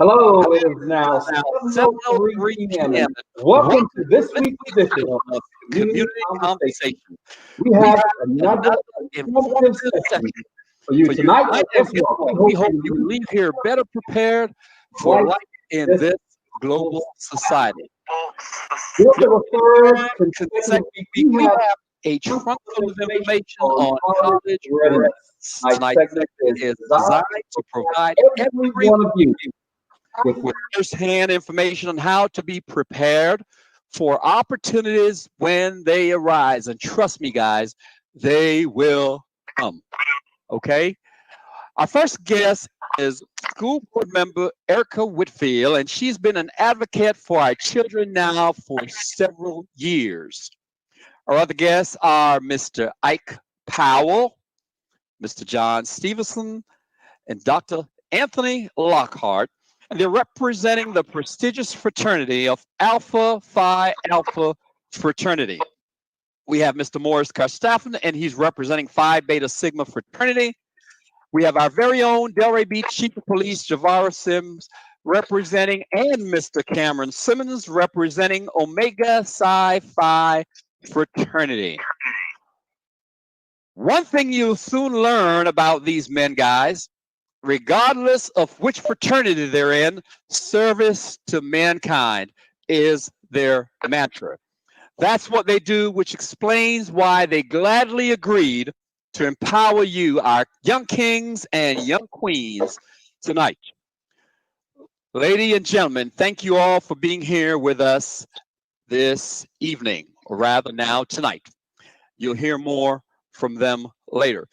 Hello, it is now Now, 7:03 7:03 p.m. and p.m. welcome to Welcome to this this week's week's edition edition of of Community Community Conversation. Conversation. We We have have another another informative informative session session for you for you tonight, tonight. and And guess guess what? We what? We hope hope you you leave leave here better prepared for life life in this this global global society. with the referred Consecutive consecutive week. week, We we have have a trunk trunk of full of information information on on college college readiness. readiness. My Tonight's segment segment is is designed designed to to provide provide every every one of one of you you with with first-hand information on how to be prepared for opportunities when they arise. And trust me, guys, they will come. Okay? Our first guest is school board member Erica Whitfield, and she's been an advocate for our children now for several years. Our other guests are Mr. Ike Powell, Mr. John Stevenson, and Dr. Anthony Lockhart, and they're representing the prestigious fraternity of Alpha Phi Alpha Fraternity. We have Mr. Morris Karstaffen, and he's representing Phi Beta Sigma Fraternity. We have our very own Delray Beach Chief of Police, Javara Sims, representing, and Mr. Cameron Simmons, representing Omega Psi Phi Fraternity. One thing you'll soon learn about these men, guys, regardless of which fraternity they're in, service to mankind is their mantra. That's what they do, which explains why they gladly agreed to empower you, our young kings and young queens, tonight. Ladies and gentlemen, thank you all for being here with us this evening, or rather now tonight. You'll hear more from them later.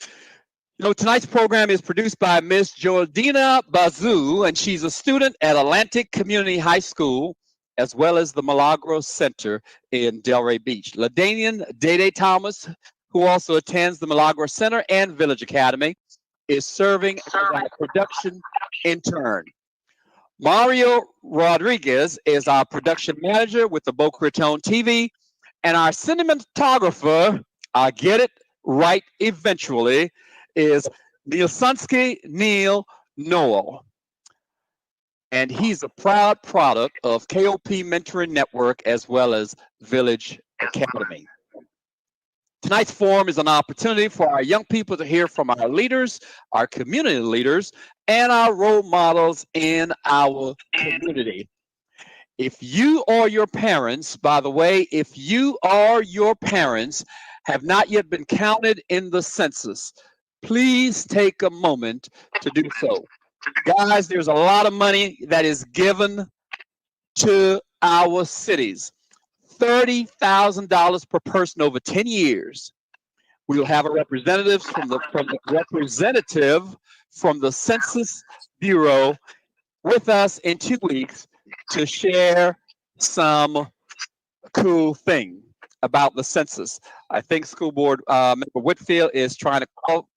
You know, tonight's program is produced by Miss Jordina Bazoo, and she's a student at Atlantic Community High School, as well as the Milagro Center in Delray Beach. LaDanian Dede Thomas, who also attends the Milagro Center and Village Academy, is serving as our production intern. Mario Rodriguez is our production manager with the Boca Raton TV, and our cinematographer, I get it right eventually, is Nielsunsky Neil Noel. And he's a proud product of KOP Mentoring Network as well as Village Academy. Tonight's forum is an opportunity for our young people to hear from our leaders, our community leaders, and our role models in our community. If you or your parents, by the way, if you or your parents have not yet been counted in the census, please take a moment to do so. Guys, there's a lot of money that is given to our cities. $30,000 per person over 10 years. We will have a representative from the Census Bureau with us in 2 weeks to share some cool thing about the census. I think school board member Whitfield is trying to call.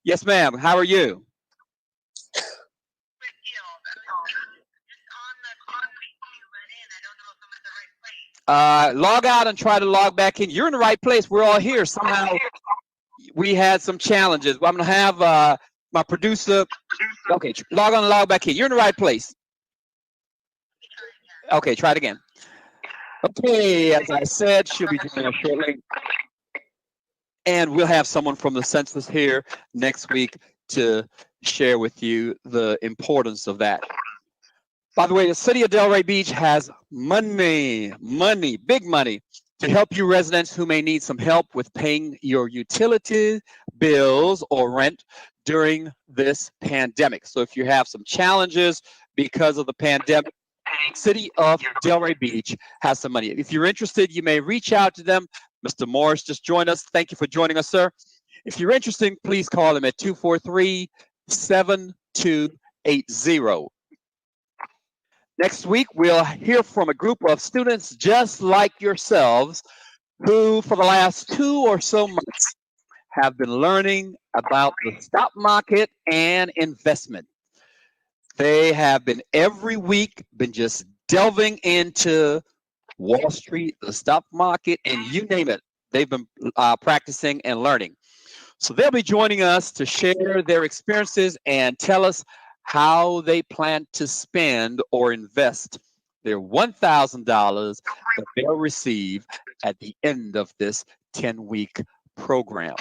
Yes, ma'am. How are you? Log out and try to log back in. You're in the right place. We're all here. Somehow we had some challenges. I'm going to have my producer. Okay, log on and log back in. You're in the right place. Okay, try it again. Okay, as I said, she'll be joining us shortly. And we'll have someone from the census here next week to share with you the importance of that. By the way, the city of Delray Beach has money, big money, to help you residents who may need some help with paying your utility bills or rent during this pandemic. So if you have some challenges because of the pandemic, City of Delray Beach has some money. If you're interested, you may reach out to them. Mr. Morris just joined us. Thank you for joining us, sir. If you're interested, please call them at 243-7280. Next week, we'll hear from a group of students just like yourselves who, for the last 2 or so months, have been learning about the stock market and investment. They have been every week been just delving into Wall Street, the stock market, and you name it. They've been practicing and learning. So they'll be joining us to share their experiences and tell us how they plan to spend or invest their $1,000 that they'll receive at the end of this 10-week program.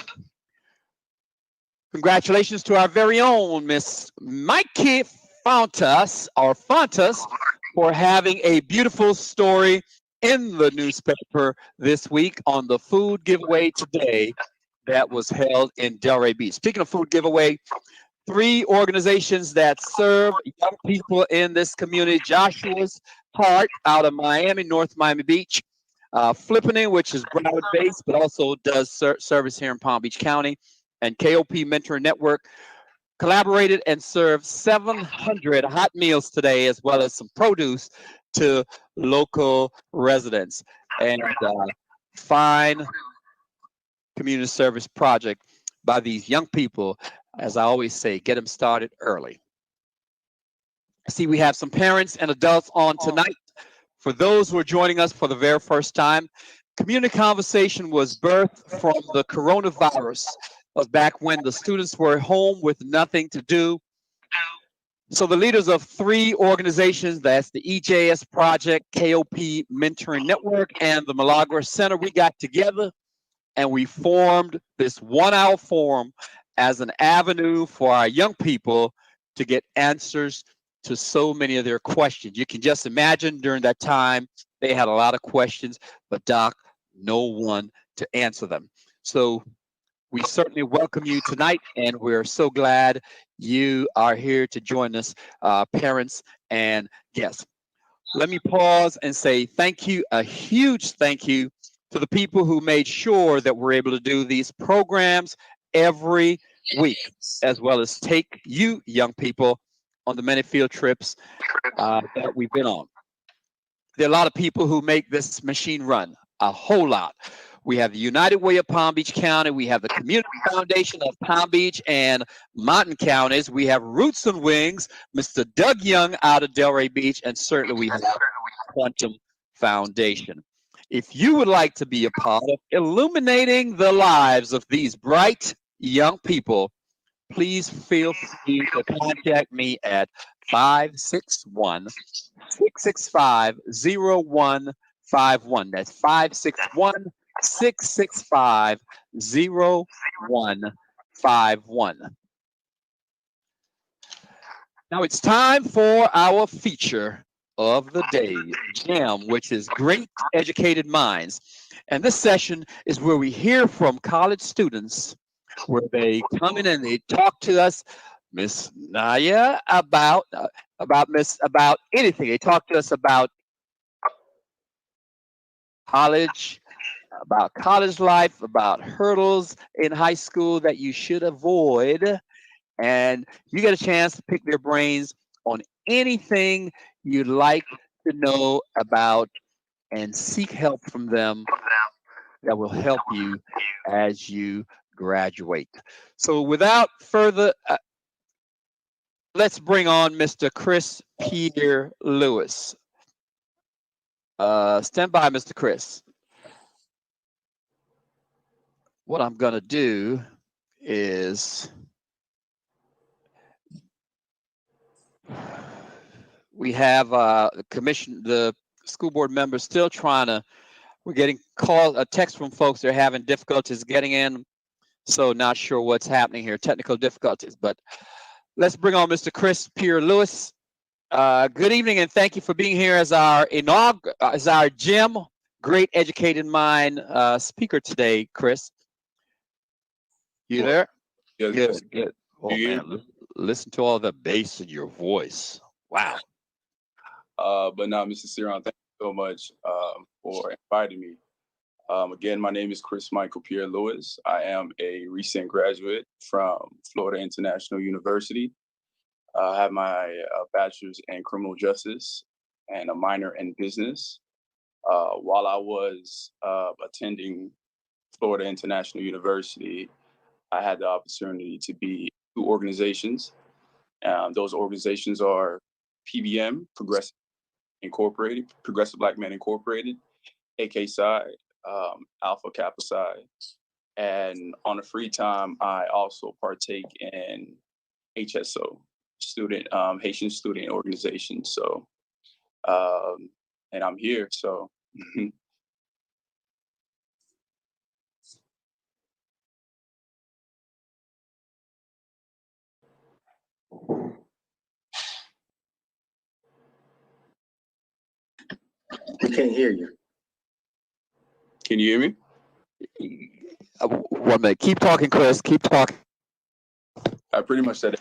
Congratulations to our very own Miss Mikey Fontas, for having a beautiful story in the newspaper this week on the food giveaway today that was held in Delray Beach. Speaking of food giveaway, 3 organizations that serve young people in this community: Joshua's Heart out of Miami, North Miami Beach, Flippening, which is Broward based, but also does service here in Palm Beach County, and KOP Mentor Network collaborated and served 700 hot meals today, as well as some produce to local residents. And fine community service project by these young people. As I always say, get them started early. I see we have some parents and adults on tonight. For those who are joining us for the very first time, Community Conversation was birthed from the coronavirus of back when the students were home with nothing to do. So the leaders of 3 organizations, that's the EJS Project, KOP Mentoring Network, and the Milagro Center, we got together and we formed this 1-hour forum as an avenue for our young people to get answers to so many of their questions. You can just imagine during that time, they had a lot of questions, but Doc, no one to answer them. So we certainly welcome you tonight, and we're so glad you are here to join us, parents and guests. Let me pause and say thank you, a huge thank you to the people who made sure that we're able to do these programs every week, as well as take you young people on the many field trips that we've been on. There are a lot of people who make this machine run, a whole lot. We have the United Way of Palm Beach County. We have the Community Foundation of Palm Beach and Mountain Counties. We have Roots and Wings, Mr. Doug Young out of Delray Beach, and certainly we have Quantum Foundation. If you would like to be a part of illuminating the lives of these bright young people, please feel free to contact me at 561-665-0151. That's 561-665-0151. Now it's time for our feature of the day, GEM, which is Great Educated Minds. And this session is where we hear from college students, where they come in and they talk to us, Miss Naya, about anything. They talk to us about college, about college life, about hurdles in high school that you should avoid. And you get a chance to pick their brains on anything you'd like to know about and seek help from them that will help you as you graduate. So without further, let's bring on Mr. Chris Pierre Lewis. Stand by, Mr. Chris. What I'm going to do is we have the school board members still trying to, we're getting a text from folks that are having difficulties getting in. So not sure what's happening here, technical difficulties, but let's bring on Mr. Chris Pierre Lewis. Good evening and thank you for being here as our GEM, Great Educated Mind speaker today, Chris. You there? Yeah, Good. Oh man, listen to all the bass in your voice. Wow. But now, Mr. Ciron, thank you so much for inviting me. Again, my name is Chris Michael Pierre Lewis. I am a recent graduate from Florida International University. I have my bachelor's in criminal justice and a minor in business. While I was attending Florida International University, I had the opportunity to be 2 organizations. Those organizations are PBM, Progressive Black Men Incorporated, AK Psi, Alpha Kappa Psi. And on the free time, I also partake in HSO, student Haitian student organization. So and I'm here. So We can't hear you. can you hear me? 1 minute. Keep talking, Chris. Keep talking. I pretty much said it.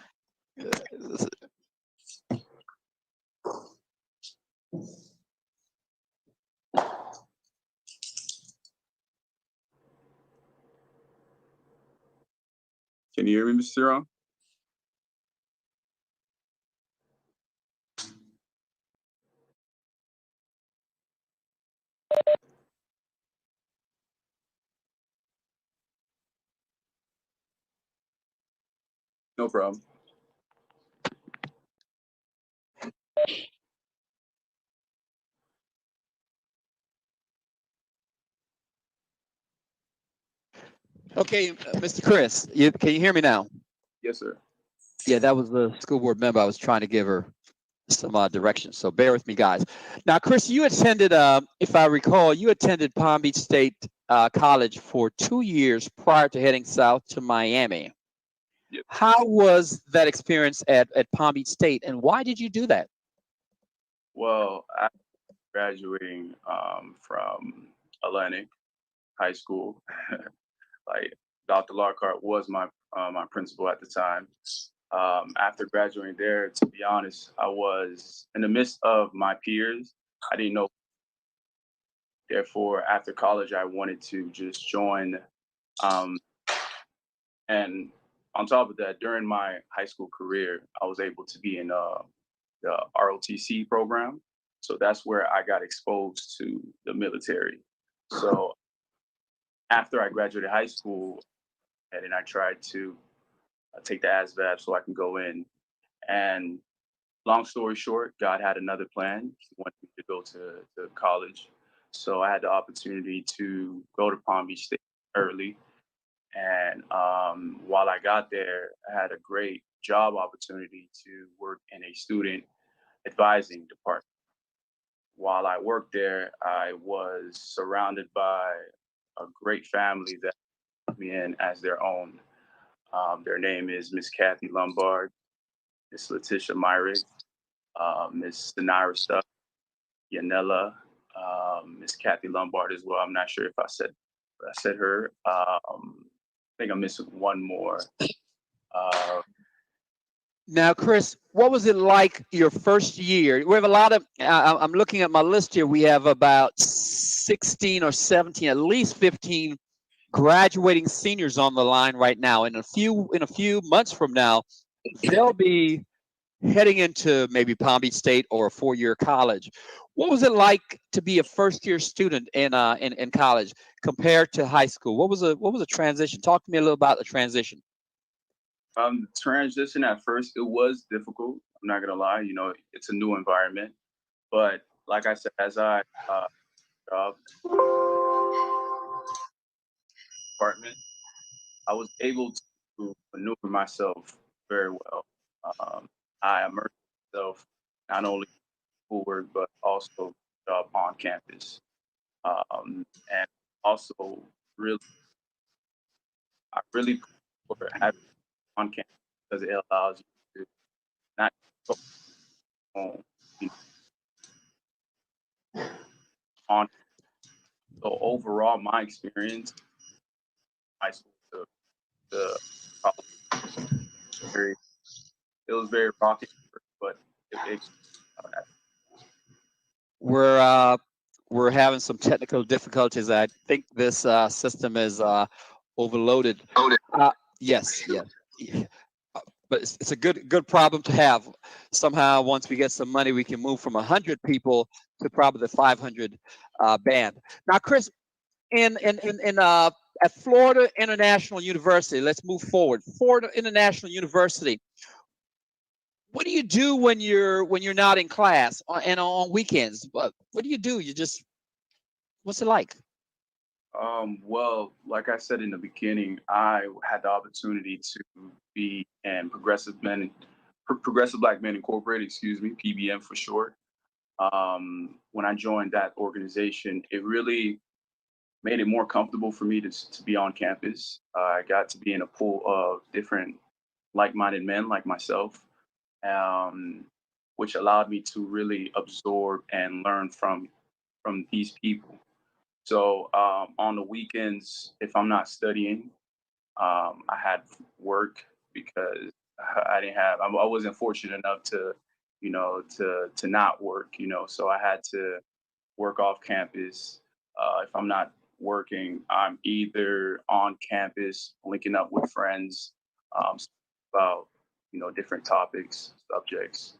Can you hear me, Mr. Ron? No problem. Okay, Mr. Chris, can you hear me now? Yes, sir. Yeah, that was the school board member. I was trying to give her some directions. So bear with me, guys. Now, Chris, you attended, if I recall, you attended Palm Beach State College for 2 years prior to heading south to Miami. Yep. How was that experience at Palm Beach State, and why did you do that? Well, after graduating from Atlantic High School, like Dr. Larkart was my my principal at the time. After graduating there, to be honest, I was in the midst of my peers. I didn't know. Therefore, after college, I wanted to just join. Um, and on top of that, during my high school career, I was able to be in the ROTC program. So that's where I got exposed to the military. So after I graduated high school, and then I tried to take the ASVAB so I can go in. And long story short, God had another plan. He wanted me to go to college. So I had the opportunity to go to Palm Beach State early. And while I got there, I had a great job opportunity to work in a student advising department. While I worked there, I was surrounded by a great family that took me in as their own. Their name is Miss Kathy Lombard, Miss Letitia Myrick, Miss Denira Stuff, Yanela, Miss Kathy Lombard as well. I'm not sure if I said her. I think I'm missing one more. Now, Chris, what was it like your first year? We have a lot of, I'm looking at my list here. We have about 16 or 17, at least 15 graduating seniors on the line right now. In a few months from now, they'll be heading into maybe Palm Beach State or a 4-year college. What was it like to be a first-year student in college compared to high school? What was a transition? Talk to me a little about the transition. Transition at first, it was difficult. I'm not gonna lie. You know, it's a new environment, but like I said, as I job department, I was able to maneuver myself very well. I immersed myself not only in schoolwork but also job on campus, and also really, I really for having on campus because it allows you to not go home, you know, on. So overall, my experience, high school to college, it was very rocky, but it We're having some technical difficulties. I think this system is overloaded. Yes. But it's a good problem to have. Somehow, once we get some money, we can move from 100 people to probably the 500 band. Now, Chris, in at Florida International University, let's move forward. Florida International University. What do you do when you're not in class and on weekends? What do you do? What's it like? Well, like I said in the beginning, I had the opportunity to be in progressive Progressive Black Men Incorporated, excuse me, PBM for short. When I joined that organization, it really made it more comfortable for me to be on campus. I got to be in a pool of different like-minded men like myself, which allowed me to really absorb and learn from these people. So on the weekends, if I'm not studying, I had work because I wasn't fortunate enough to, to not work, so I had to work off campus. If I'm not working, I'm either on campus linking up with friends about, different topics, subjects.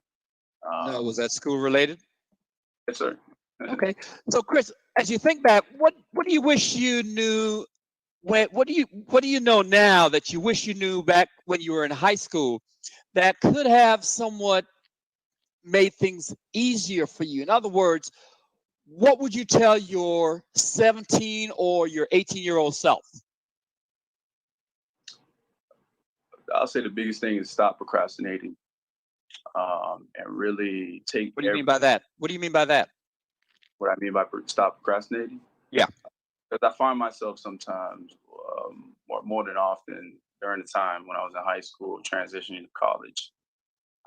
No, was that school related? Yes, sir. Okay. So, Chris, as you think back, what do you wish you knew? What do you know now that you wish you knew back when you were in high school that could have somewhat made things easier for you? In other words, what would you tell your 17 or your 18-year-old self? I'll say the biggest thing is stop procrastinating, and really take. What do you mean by that? What do you mean by that? What I mean by stop procrastinating? Yeah. Because I find myself sometimes, more than often during the time when I was in high school, transitioning to college,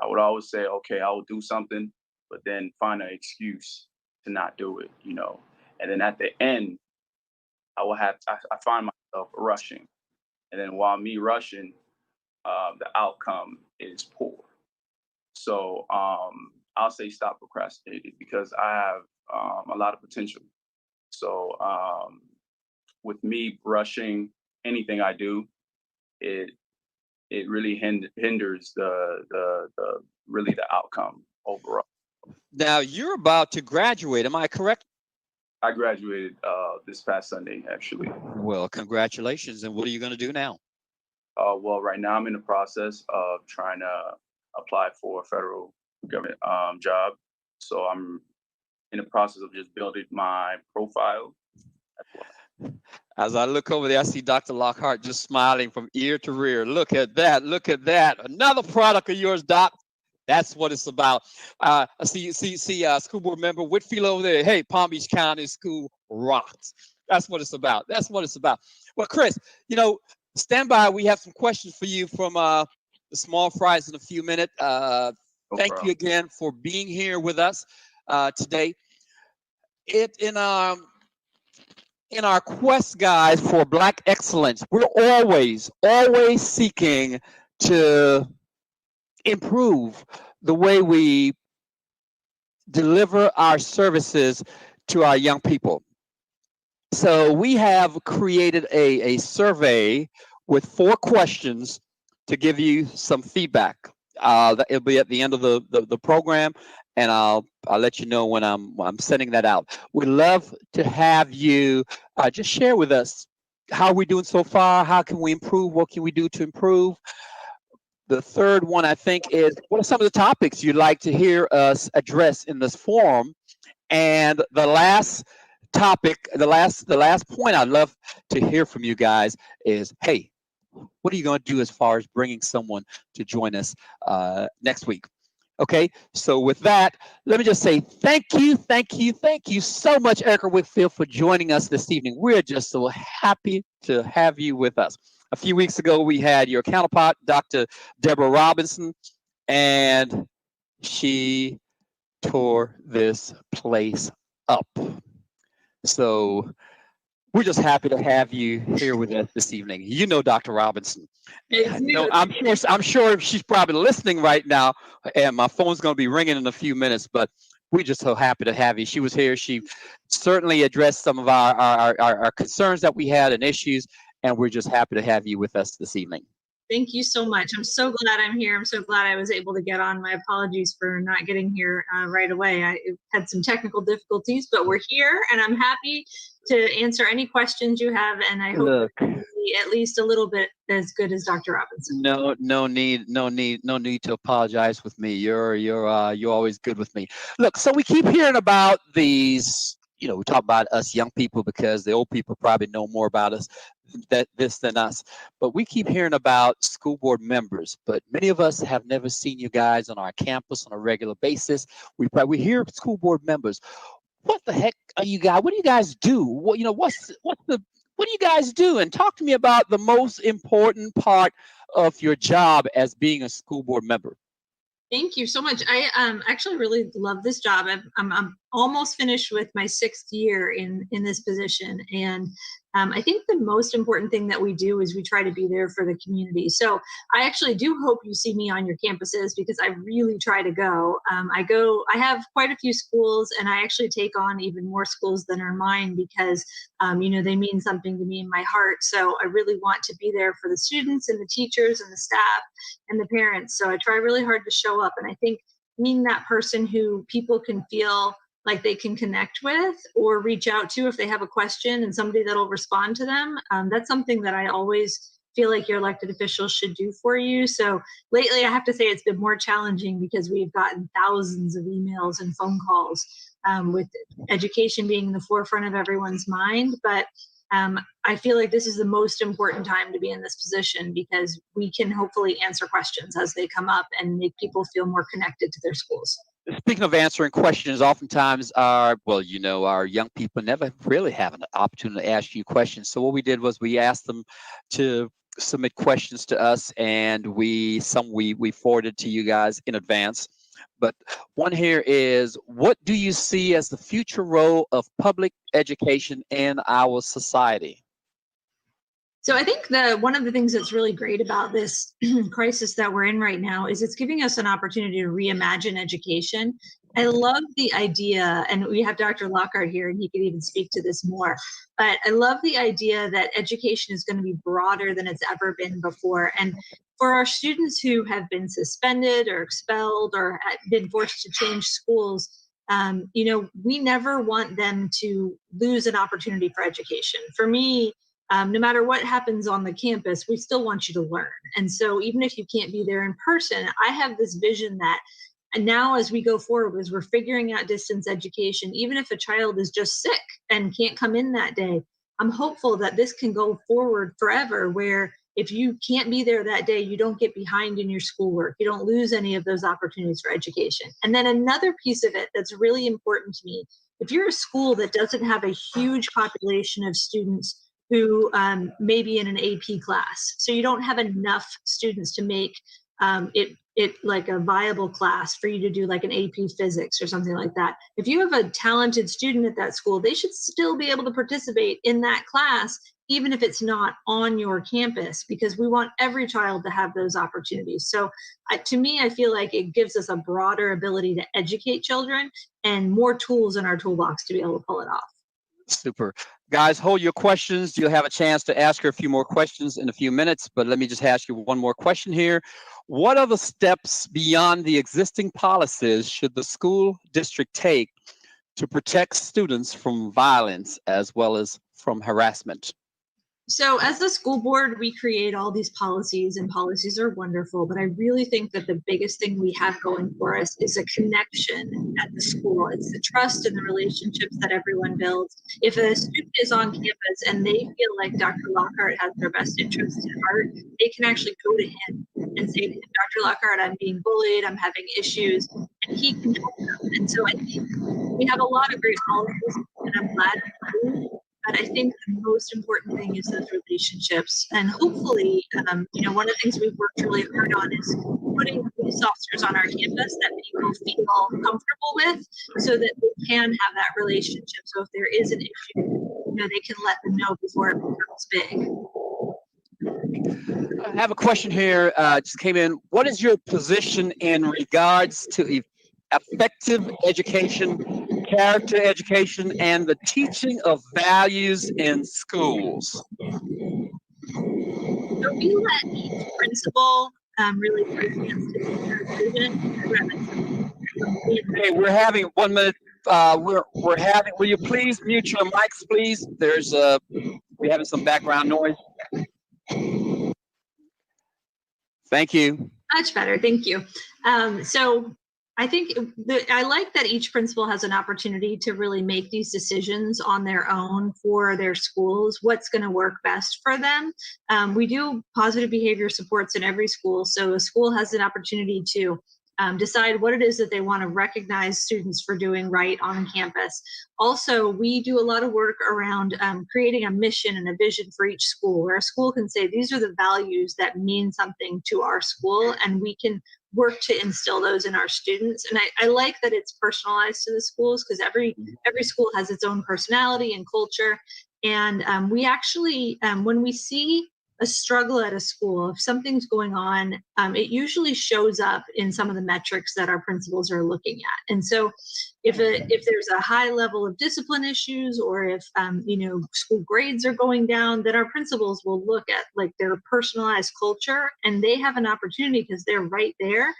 I would always say, okay, I will do something, but then find an excuse to not do it, And then at the end, I find myself rushing. And then while me rushing, the outcome is poor. So I'll say stop procrastinating because I have a lot of potential. So with me rushing anything I do, it really hinders the really the outcome overall. Now you're about to graduate. Am I correct? I graduated this past Sunday, actually. Well, congratulations. And what are you going to do now? Well, right now I'm in the process of trying to apply for a federal government job. So I'm in the process of just building my profile. As I look over there, I see Dr. Lockhart just smiling from ear to rear. Look at that. Look at that. Another product of yours, Doc. That's what it's about. I see school board member Whitfield over there. Hey, Palm Beach County School rocks. That's what it's about. That's what it's about. Well, Chris, stand by. We have some questions for you from the Small Fries in a few minutes. Thank you again for being here with us today. In our quest, guys, for Black excellence, we're always seeking to improve the way we deliver our services to our young people. So we have created a survey with 4 questions to give you some feedback. It'll be at the end of the program, and I'll let you know when I'm sending that out. We'd love to have you just share with us how we're doing so far. How can we improve? What can we do to improve? The third one, I think, is what are some of the topics you'd like to hear us address in this forum? And the last topic, the last point I'd love to hear from you guys is, hey, what are you going to do as far as bringing someone to join us next week? Okay, so with that, let me just say thank you so much, Erica Whitfield, for joining us this evening. We're just so happy to have you with us. A few weeks ago, we had your counterpart, Dr. Deborah Robinson, and she tore this place up. So we're just happy to have you here with us this evening. You know Dr. Robinson. No, I'm sure she's probably listening right now, and my phone's going to be ringing in a few minutes, but we're just so happy to have you. She was here. She certainly addressed some of our concerns that we had and issues, and we're just happy to have you with us this evening. Thank you so much. I'm so glad I'm here. I'm so glad I was able to get on. My apologies for not getting here right away. I had some technical difficulties, but we're here, and I'm happy to answer any questions you have. And I hope at least a little bit as good as Dr. Robinson. No need to apologize with me. You're always good with me. Look, so we keep hearing about these we talk about us young people because the old people probably know more about us than us. But we keep hearing about school board members, but many of us have never seen you guys on our campus on a regular basis. We hear school board members. What the heck are you guys? What do you guys do? What do you guys do? And talk to me about the most important part of your job as being a school board member. Thank you so much. I actually really love this job. I'm almost finished with my 6th year in this position, and I think the most important thing that we do is we try to be there for the community. So I actually do hope you see me on your campuses because I really try to go. I have quite a few schools, and I actually take on even more schools than are mine because they mean something to me in my heart. So I really want to be there for the students and the teachers and the staff and the parents. So I try really hard to show up, and I think being that person who people can feel like they can connect with or reach out to if they have a question, and somebody that'll respond to them. That's something that I always feel like your elected officials should do for you. So lately, I have to say it's been more challenging because we've gotten thousands of emails and phone calls with education being in the forefront of everyone's mind. But I feel like this is the most important time to be in this position because we can hopefully answer questions as they come up and make people feel more connected to their schools. Speaking of answering questions, oftentimes our young people never really have an opportunity to ask you questions. So what we did was we asked them to submit questions to us, and we forwarded to you guys in advance. But one here is, what do you see as the future role of public education in our society? So I think one of the things that's really great about this crisis that we're in right now is it's giving us an opportunity to reimagine education. I love the idea, and we have Dr. Lockhart here, and he could even speak to this more, but I love the idea that education is going to be broader than it's ever been before. And for our students who have been suspended or expelled or been forced to change schools, we never want them to lose an opportunity for education. For me, no matter what happens on the campus, we still want you to learn. And so even if you can't be there in person, I have this vision that, and now as we go forward, as we're figuring out distance education, even if a child is just sick and can't come in that day, I'm hopeful that this can go forward forever, where if you can't be there that day, you don't get behind in your schoolwork. You don't lose any of those opportunities for education. And then another piece of it that's really important to me, if you're a school that doesn't have a huge population of students who may be in an AP class, so you don't have enough students to make it like a viable class for you to do like an AP physics or something like that. If you have a talented student at that school, they should still be able to participate in that class, even if it's not on your campus, because we want every child to have those opportunities. So to me, I feel like it gives us a broader ability to educate children and more tools in our toolbox to be able to pull it off. Super. Guys, hold your questions. You'll have a chance to ask her a few more questions in a few minutes, but let me just ask you one more question here. What other steps beyond the existing policies should the school district take to protect students from violence as well as from harassment? So as the school board, we create all these policies, and policies are wonderful, but I really think that the biggest thing we have going for us is a connection at the school. It's the trust and the relationships that everyone builds. If a student is on campus and they feel like Dr. Lockhart has their best interests at heart, they can actually go to him and say, Dr. Lockhart, I'm being bullied, I'm having issues, and he can help them. And so I think we have a lot of great policies, and I'm glad we do. But I think the most important thing is those relationships. And hopefully, one of the things we've worked really hard on is putting police officers on our campus that people feel comfortable with so that they can have that relationship. So if there is an issue, they can let them know before it becomes big. I have a question here, just came in. What is your position in regards to effective education, character education, and the teaching of values in schools? So we let each principal really present their vision. Okay, we're having 1 minute. We're having. Will you please mute your mics, please? We're having some background noise. Thank you. Much better, thank you. So I think I like that each principal has an opportunity to really make these decisions on their own for their schools, what's going to work best for them. We do positive behavior supports in every school, so a school has an opportunity to decide what it is that they want to recognize students for doing right on campus. Also, we do a lot of work around creating a mission and a vision for each school, where a school can say, these are the values that mean something to our school, and we can work to instill those in our students. And I like that it's personalized to the schools, because every school has its own personality and culture. And we actually, when we see a struggle at a school, if something's going on, it usually shows up in some of the metrics that our principals are looking at. And so if there's a high level of discipline issues, or if school grades are going down, then our principals will look at like their personalized culture, and they have an opportunity, because they're right there,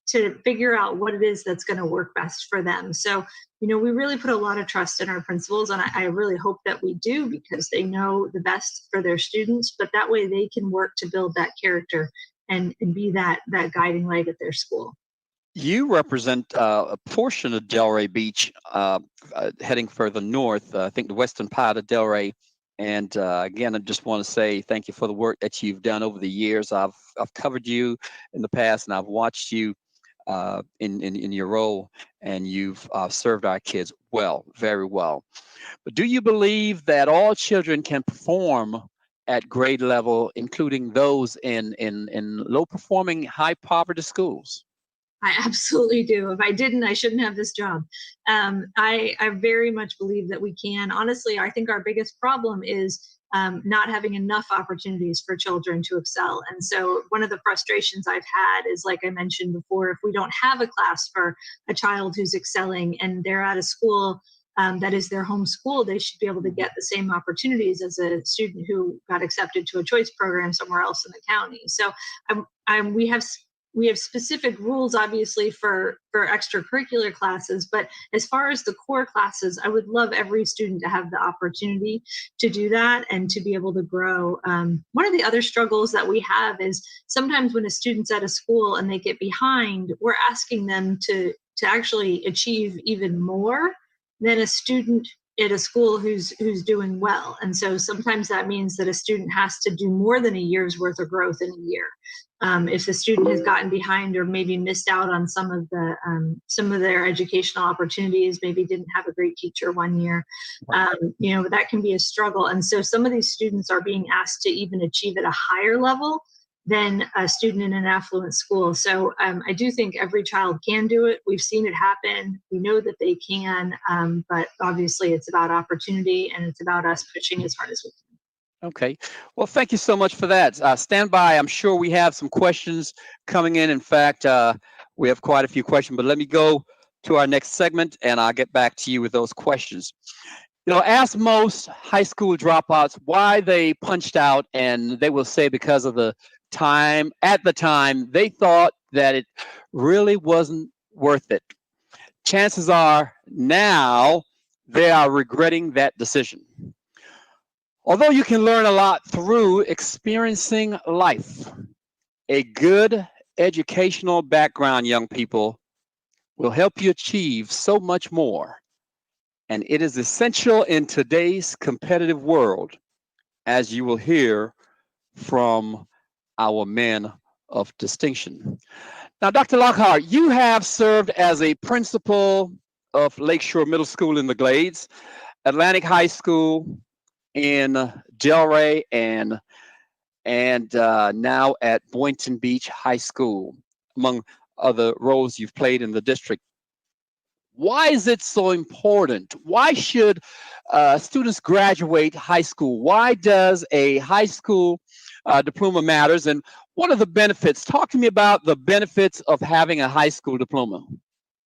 to figure out what it is that's going to work best for them. So, we really put a lot of trust in our principals, and I really hope that we do, because they know the best for their students, but that way they can work to build that character and be that guiding light at their school. You represent a portion of Delray Beach, heading further north, I think the western part of Delray. And again, I just want to say thank you for the work that you've done over the years. I've covered you in the past, and I've watched you in your role, and you've served our kids well, very well. But do you believe that all children can perform at grade level, including those in low performing, high poverty schools? I absolutely do. If I didn't, I shouldn't have this job. I very much believe that we can. Honestly, I think our biggest problem is not having enough opportunities for children to excel. And so one of the frustrations I've had is, like I mentioned before, if we don't have a class for a child who's excelling and they're at a school that is their home school, they should be able to get the same opportunities as a student who got accepted to a choice program somewhere else in the county. So we have specific rules, obviously, for extracurricular classes, but as far as the core classes, I would love every student to have the opportunity to do that and to be able to grow. One of the other struggles that we have is sometimes when a student's at a school and they get behind, we're asking them to actually achieve even more than a student at a school who's doing well. And so sometimes that means that a student has to do more than a year's worth of growth in a year. If the student has gotten behind or maybe missed out on some of their educational opportunities, maybe didn't have a great teacher one year, that can be a struggle. And so some of these students are being asked to even achieve at a higher level than a student in an affluent school. So I do think every child can do it. We've seen it happen. We know that they can, but obviously it's about opportunity, and it's about us pushing as hard as we can. Okay. Well, thank you so much for that. Stand by. I'm sure we have some questions coming in. In fact, we have quite a few questions, but let me go to our next segment, and I'll get back to you with those questions. Ask most high school dropouts why they punched out, and they will say because of the time. At the time, they thought that it really wasn't worth it. Chances are now they are regretting that decision. Although you can learn a lot through experiencing life, a good educational background, young people, will help you achieve so much more. And it is essential in today's competitive world, as you will hear from our men of distinction. Now, Dr. Lockhart, you have served as a principal of Lakeshore Middle School in the Glades, Atlantic High School in Delray, and now at Boynton Beach High School, among other roles you've played in the district. Why is it so important? Why should students graduate high school? Why does a high school diploma matters? And what are the benefits? Talk to me about the benefits of having a high school diploma.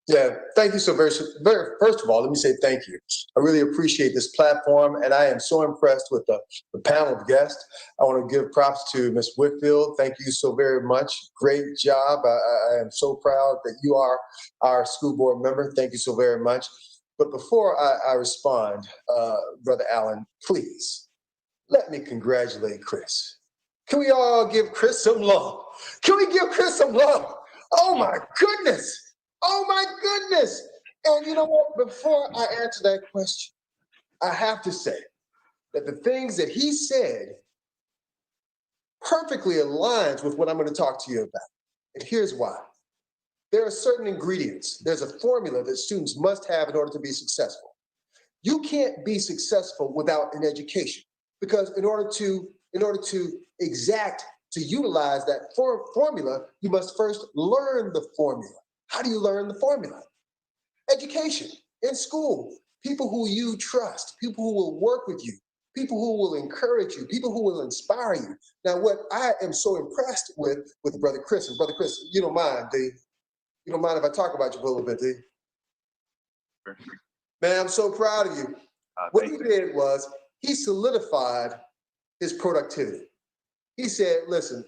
Yeah, thank you so very. First of all, let me say thank you. I really appreciate this platform, and I am so impressed with the panel of guests. I want to give props to Ms. Whitfield. Thank you so very much. Great job. I am so proud that you are our school board member. Thank you so very much. But before I respond, Brother Allen, please let me congratulate Chris. Can we all give Chris some love? Can we give Chris some love? Oh my goodness. Oh my goodness. And you know what? Before I answer that question, I have to say that the things that he said perfectly aligns with what I'm going to talk to you about. And here's why. There are certain ingredients. There's a formula that students must have in order to be successful. You can't be successful without an education, because in order to utilize that formula, you must first learn the formula. How do you learn the formula? Education in school, people who you trust, people who will work with you, people who will encourage you, people who will inspire you. Now, what I am so impressed with Brother Chris, and Brother Chris, you don't mind, D? You don't mind if I talk about you for a little bit, D? Man, I'm so proud of you. What he did was he solidified his productivity. He said, listen,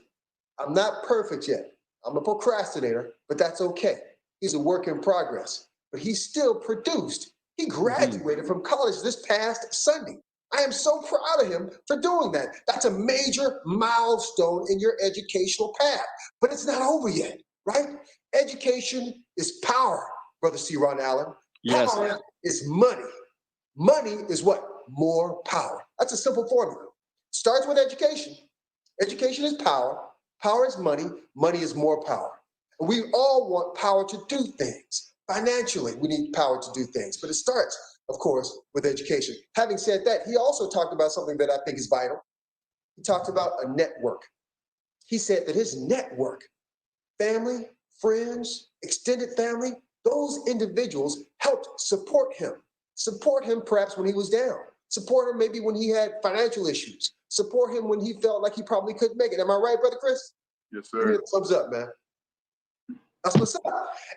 I'm not perfect yet. I'm a procrastinator, but that's okay. He's a work in progress, but he still produced. He graduated from college this past Sunday. I am so proud of him for doing that. That's a major milestone in your educational path, but it's not over yet, right? Education is power, Brother C. Ron Allen. Yes. Power is money. Money is what? More power. That's a simple formula. Starts with education. Education is power. Power is money. Money is more power. And we all want power to do things. Financially, we need power to do things. But it starts, of course, with education. Having said that, he also talked about something that I think is vital. He talked about a network. He said that his network, family, friends, extended family, those individuals helped support him perhaps when he was down, support him maybe when he had financial issues, support him when he felt like he probably couldn't make it. Am I right, Brother Chris? Yes, Give me sir. a thumbs up, man. That's what's up.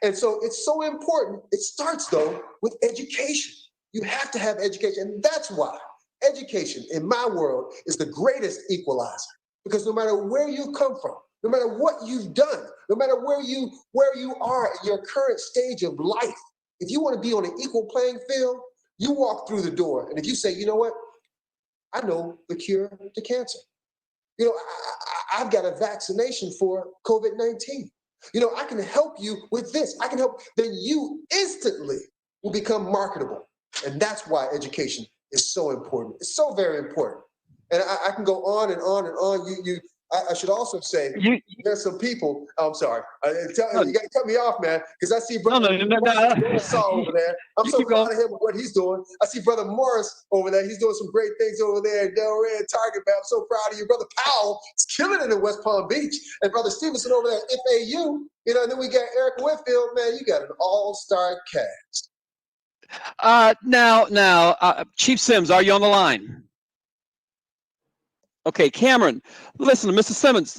And so it's so important. It starts, though, with education. You have to have education. And that's why education, in my world, is the greatest equalizer. Because no matter where you come from, no matter what you've done, no matter where you are in your current stage of life, if you want to be on an equal playing field, you walk through the door. And if you say, you know what, I know the cure to cancer. You know, I've got a vaccination for COVID-19. You know, I can help you with this. I can help. Then you instantly will become marketable. And that's why education is so important. It's so very important. And I can go on and on and on. I should also say, there's some people. I'm sorry. You got to cut me off, man, because I see Brother Saul over there. I'm so proud of him with what he's doing. I see Brother Morris over there. He's doing some great things over there in Delray and Target, man. I'm so proud of you. Brother Powell is killing it in West Palm Beach. And Brother Stevenson over there at FAU. You know, and then we got Eric Whitfield. Man, you got an all-star cast. Now, Chief Sims, are you on the line? Okay, Cameron, listen to Mr. Simmons.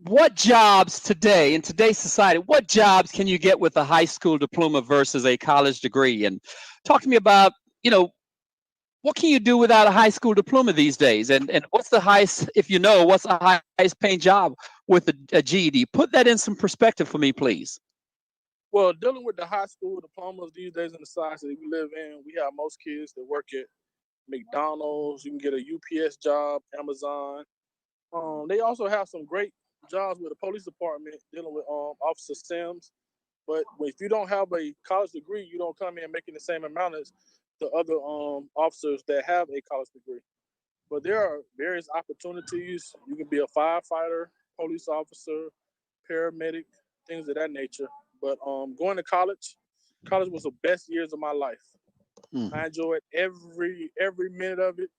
What jobs today, in today's society, what jobs can you get with a high school diploma versus a college degree? And talk to me about, you know, what can you do without a high school diploma these days? And what's the highest, if you know, what's the highest paying job with a GED? Put that in some perspective for me, please. Well, dealing with the high school diplomas these days in the society we live in, we have most kids that work at McDonald's. You can get a UPS job, Amazon. They also have some great jobs with the police department dealing with Officer Sims. But if you don't have a college degree, you don't come in making the same amount as the other officers that have a college degree. But there are various opportunities. You can be a firefighter, police officer, paramedic, things of that nature. But going to college was the best years of my life. I enjoyed every minute of it.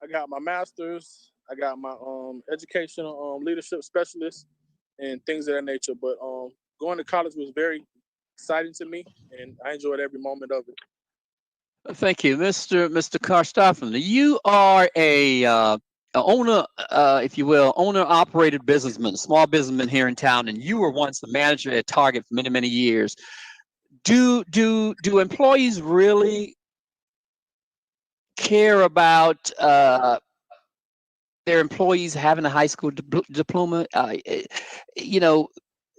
I got my master's. I got my educational leadership specialist and things of that nature. But going to college was very exciting to me, and I enjoyed every moment of it. Thank you, Mr. Karstoffen. You are a owner, if you will, owner-operated businessman, small businessman here in town, and you were once the manager at Target for many, many years. Do employees really care about their employees having a high school diploma? You know,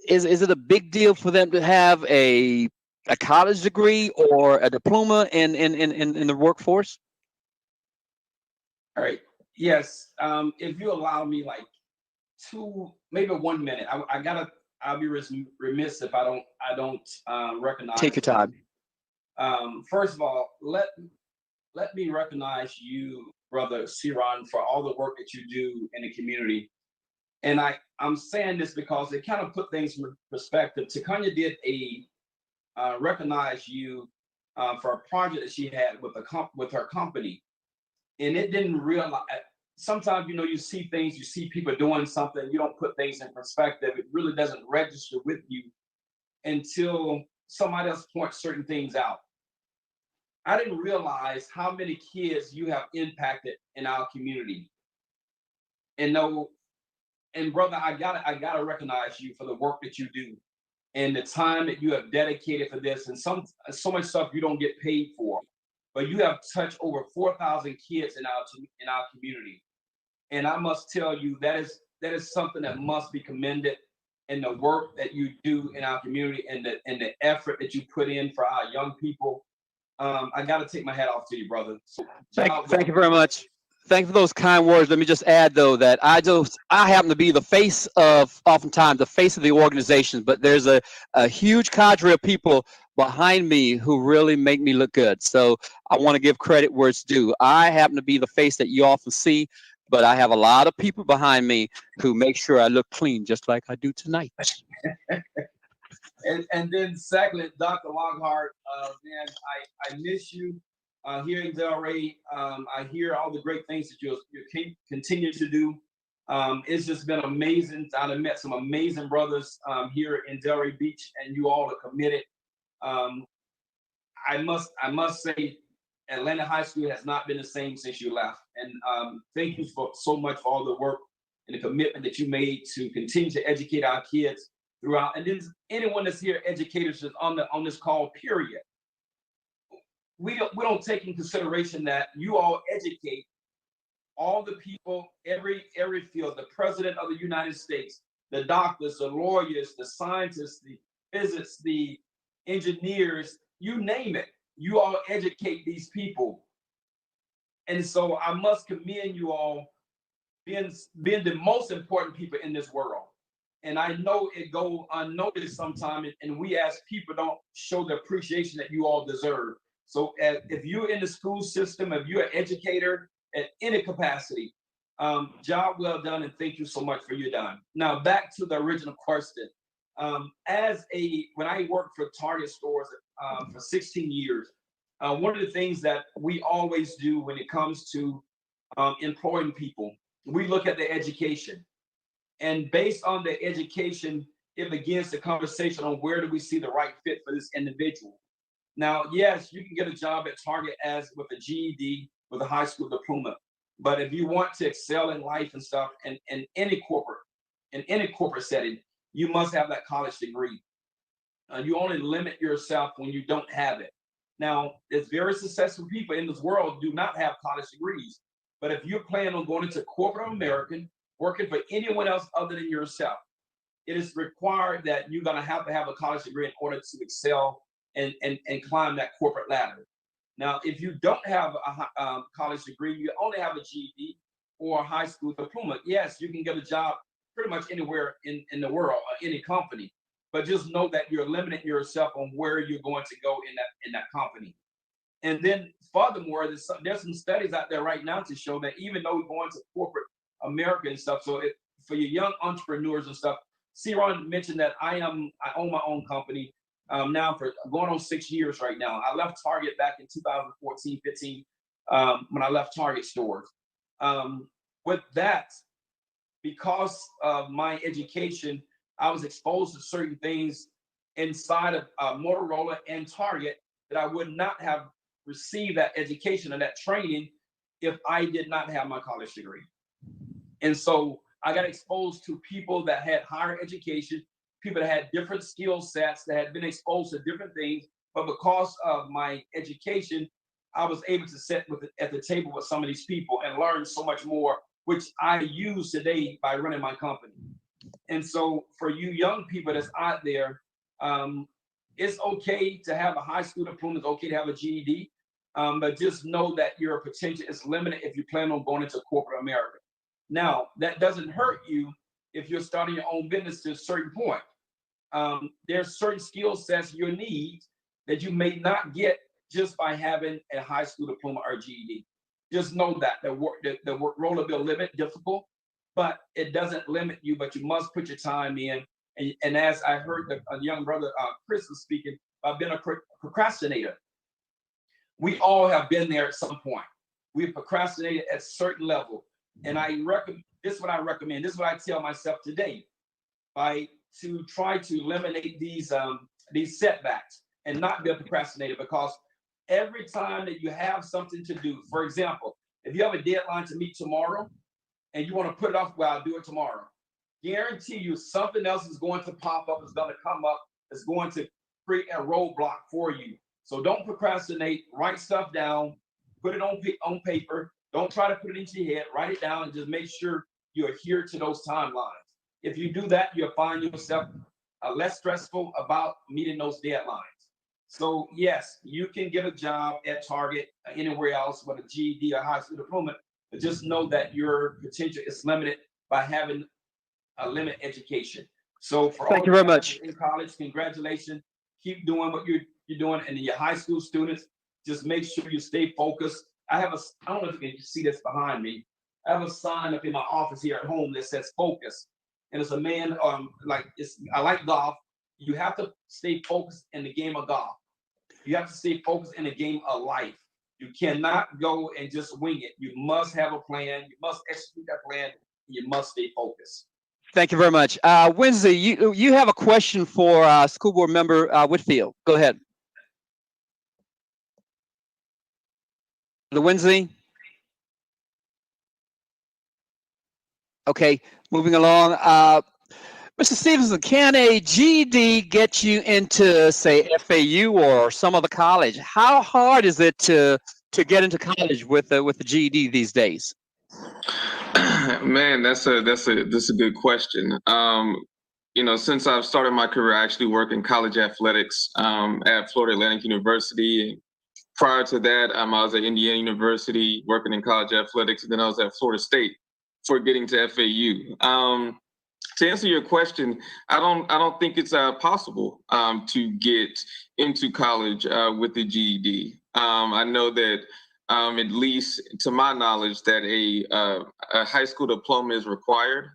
is it a big deal for them to have a college degree or a diploma in the workforce? All right. Yes. If you allow me like maybe 1 minute, I gotta I'll be remiss if I don't recognize. Take your time. First of all, let me recognize you, Brother Siron, for all the work that you do in the community. And I'm saying this because it kind of put things in perspective. Takanya did recognize you for a project that she had with her company, and it didn't realize. Sometimes, you see things, you see people doing something, you don't put things in perspective. It really doesn't register with you until somebody else points certain things out. I didn't realize how many kids you have impacted in our community. And brother, I gotta recognize you for the work that you do and the time that you have dedicated for this, and so much stuff you don't get paid for. But you have touched over 4,000 kids in our community. And I must tell you, that is something that must be commended, in the work that you do in our community and the effort that you put in for our young people. I got to take my hat off to you, brother. So, Thank you very much. Thank you for those kind words. Let me just add, though, that I happen to be oftentimes the face of the organization, but there's a huge cadre of people behind me who really make me look good. So I want to give credit where it's due. I happen to be the face that you often see, but I have a lot of people behind me who make sure I look clean, just like I do tonight. And then secondly, Dr. Longhart, man, I miss you here in Delray. I hear all the great things that you continue to do. It's just been amazing. I've met some amazing brothers here in Delray Beach, and you all are committed. I must say, Atlanta High School has not been the same since you left. And thank you so much for all the work and the commitment that you made to continue to educate our kids throughout. And then anyone that's here, educators on this call, period. We don't take in consideration that you all educate all the people, every field, the president of the United States, the doctors, the lawyers, the scientists, the physicists, the engineers, you name it. You all educate these people. And so I must commend you all being the most important people in this world. And I know it goes unnoticed sometimes, and we as people don't show the appreciation that you all deserve. So if you're in the school system, if you're an educator at any capacity, job well done, and thank you so much for your time. Now back to the original question. When I worked for Target stores for 16 years, one of the things that we always do when it comes to employing people, we look at their education. And based on their education, it begins the conversation on where do we see the right fit for this individual. Now, yes, you can get a job at Target with a GED, with a high school diploma. But if you want to excel in life and stuff, and in any corporate setting, you must have that college degree. You only limit yourself when you don't have it. Now, there's very successful people in this world do not have college degrees. But if you're planning on going into corporate America, working for anyone else other than yourself, it is required that you're going to have a college degree in order to excel and climb that corporate ladder. Now, if you don't have a college degree, you only have a GED or a high school diploma, yes, you can get a job pretty much anywhere in the world, or any company. But just know that you're limiting yourself on where you're going to go in that company. And then furthermore, there's some studies out there right now to show that even though we're going to corporate America and stuff, so for your young entrepreneurs and stuff, Siron mentioned that I own my own company now for going on 6 years right now. I left Target back in 2014, 15 when I left Target stores. With that, because of my education, I was exposed to certain things inside of Motorola and Target that I would not have received that education and that training if I did not have my college degree. And so I got exposed to people that had higher education, people that had different skill sets, that had been exposed to different things. But because of my education, I was able to sit at the table with some of these people and learn so much more, which I use today by running my company. And so for you young people that's out there, it's okay to have a high school diploma, it's okay to have a GED, but just know that your potential is limited if you plan on going into corporate America. Now, that doesn't hurt you if you're starting your own business to a certain point. there's certain skill sets you need that you may not get just by having a high school diploma or GED. Just know that the role will be a little bit difficult, but it doesn't limit you, but you must put your time in. And as I heard a young brother, Chris, was speaking about being a procrastinator. We all have been there at some point. We've procrastinated at a certain level. And this is what I recommend. This is what I tell myself today, to try to eliminate these setbacks and not be a procrastinator, because every time that you have something to do, for example, if you have a deadline to meet tomorrow and you want to put it off, well, I'll do it tomorrow. Guarantee you something else is going to pop up, is going to come up, is going to create a roadblock for you. So don't procrastinate, write stuff down, put it on paper. Don't try to put it into your head, write it down, and just make sure you adhere to those timelines. If you do that, you'll find yourself less stressful about meeting those deadlines. So yes, you can get a job at Target, anywhere else with a GED or high school diploma, but just know that your potential is limited by having a limited education. So for Thank all you very much. in college, congratulations. Keep doing what you're doing, and your high school students, just make sure you stay focused. I don't know if you can see this behind me. I have a sign up in my office here at home that says focus. And it's a man, I like golf. You have to stay focused in the game of golf. You have to stay focused in the game of life. You cannot go and just wing it. You must have a plan. You must execute that plan. You must stay focused. Thank you very much. Wednesday, you have a question for School Board Member Whitfield. Go ahead. Wednesday. Okay, moving along. Mr. Stevenson, can a GED get you into, say, FAU or some other college? How hard is it to get into college with the GED these days? Man, that's a good question. Since I've started my career, I actually work in college athletics at Florida Atlantic University. Prior to that, I was at Indiana University working in college athletics, and then I was at Florida State for getting to FAU. To answer your question, I don't think it's possible to get into college with the GED. I know that at least to my knowledge that a high school diploma is required,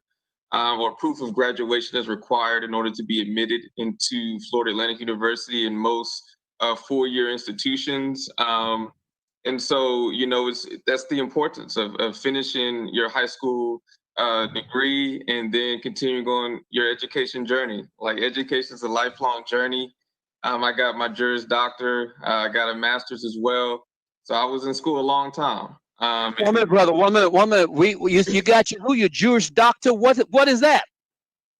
or proof of graduation is required in order to be admitted into Florida Atlantic University and most four-year institutions. And so, that's the importance of finishing your high school degree and then continuing on your education journey. Like, education is a lifelong journey. I got my Juris Doctor. I got a master's as well. So I was in school a long time. 1 minute, brother. 1 minute. 1 minute. You got your Juris Doctor. What is that?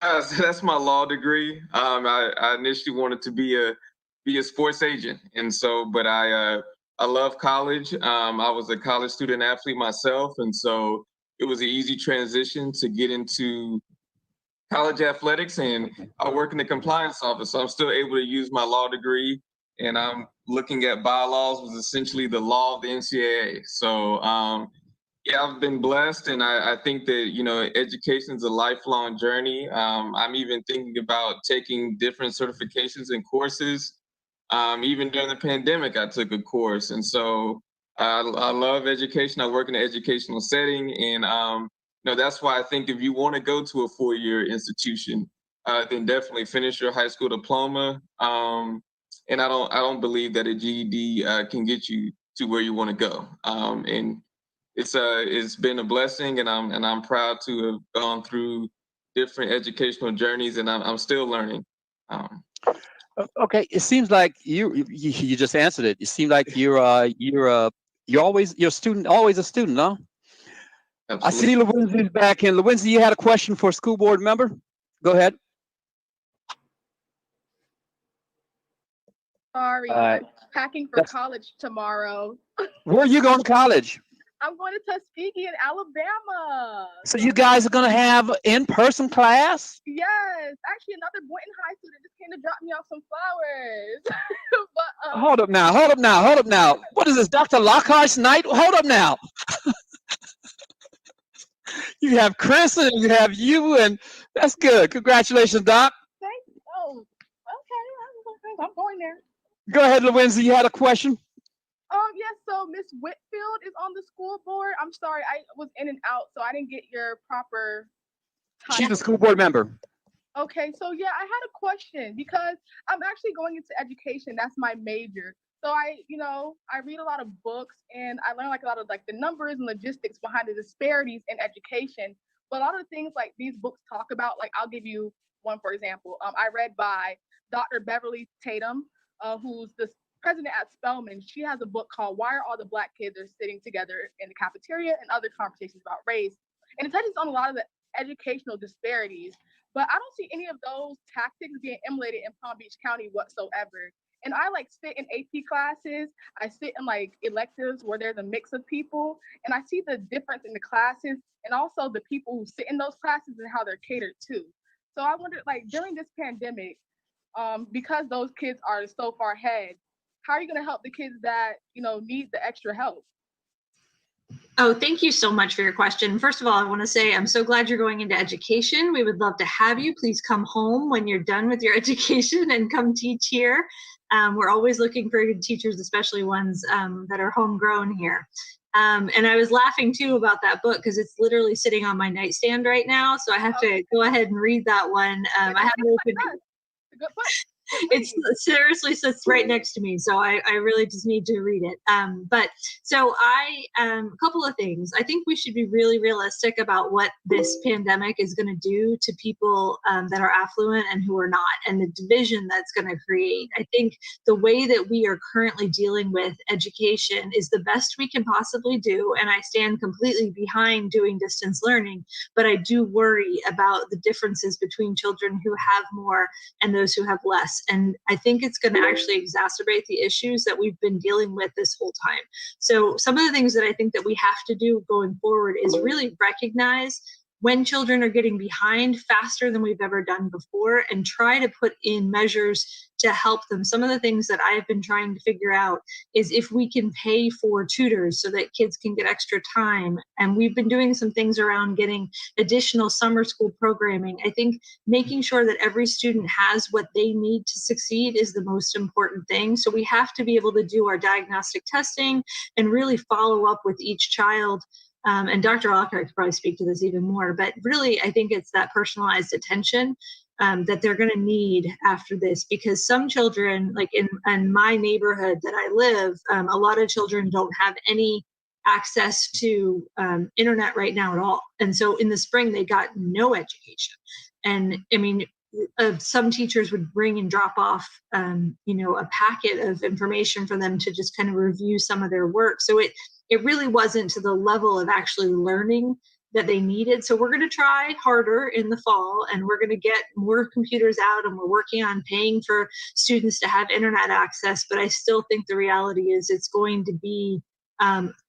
So that's my law degree. I initially wanted to be a sports agent, and so, but I love college. I was a college student athlete myself, and so it was an easy transition to get into college athletics, and I work in the compliance office, so I'm still able to use my law degree, and I'm looking at bylaws, was essentially the law of the NCAA. So yeah, I've been blessed, and I think that, education is a lifelong journey. I'm even thinking about taking different certifications and courses. Even during the pandemic, I took a course, and so I love education. I work in an educational setting, and that's why I think if you want to go to a four-year institution, then definitely finish your high school diploma. And I don't believe that a GED can get you to where you want to go. And it's been a blessing, and I'm proud to have gone through different educational journeys, and I'm still learning. Okay, it seems like you just answered it. It seems like you're always a student, huh? Absolutely. I see Lewinsley's back in. Lewinsley, you had a question for a school board member? Go ahead. Sorry, I'm packing for college tomorrow. Where are you going to college? I'm going to Tuskegee in Alabama. So you guys are going to have in-person class? Yes. Actually, another Boynton High student just came to drop me off some flowers. But Hold up now. What is this, Dr. Lockhart's night? Hold up now. You have Chris and you have you, and that's good. Congratulations, Doc. Thank you. Oh, I'm going there. Go ahead, Lorenza. You had a question? Yes, so Miss Whitfield is on the school board. I'm sorry, I was in and out, so I didn't get your proper She's a title. school board member. Okay, so yeah, I had a question because I'm actually going into education. That's my major. So I read a lot of books and I learn like a lot of like the numbers and logistics behind the disparities in education. But a lot of things like these books talk about, like I'll give you one for example. I read by Dr. Beverly Tatum, who's the president at Spelman. She has a book called Why Are All the Black Kids Are Sitting Together in the Cafeteria and Other Conversations About Race. And it touches on a lot of the educational disparities. But I don't see any of those tactics being emulated in Palm Beach County whatsoever. And I like sit in AP classes. I sit in like electives where there's a mix of people, and I see the difference in the classes and also the people who sit in those classes and how they're catered to. So I wondered, like during this pandemic, because those kids are so far ahead, how are you going to help the kids that need the extra help? Oh, thank you so much for your question. First of all, I want to say I'm so glad you're going into education. We would love to have you. Please come home when you're done with your education and come teach here. We're always looking for good teachers, especially ones that are homegrown here. And I was laughing too about that book because it's literally sitting on my nightstand right now. So I have to go ahead and read that one. I haven't opened it. It's a good book. It seriously sits right next to me, so I really just need to read it. But so a couple of things. I think we should be really realistic about what this pandemic is going to do to people that are affluent and who are not, and the division that's going to create. I think the way that we are currently dealing with education is the best we can possibly do, and I stand completely behind doing distance learning, but I do worry about the differences between children who have more and those who have less. And I think it's going to actually exacerbate the issues that we've been dealing with this whole time. So some of the things that I think that we have to do going forward is really recognize when children are getting behind faster than we've ever done before and try to put in measures to help them. Some of the things that I've been trying to figure out is if we can pay for tutors so that kids can get extra time. And we've been doing some things around getting additional summer school programming. I think making sure that every student has what they need to succeed is the most important thing. So we have to be able to do our diagnostic testing and really follow up with each child. And Dr. Lockhart could probably speak to this even more, but really, I think it's that personalized attention that they're going to need after this, because some children, like in my neighborhood that I live, a lot of children don't have any access to internet right now at all. And so in the spring, they got no education. And I mean, some teachers would bring and drop off, a packet of information for them to just kind of review some of their work. So it really wasn't to the level of actually learning that they needed. So we're going to try harder in the fall, and we're going to get more computers out, and we're working on paying for students to have internet access. But I still think the reality is it's going to be,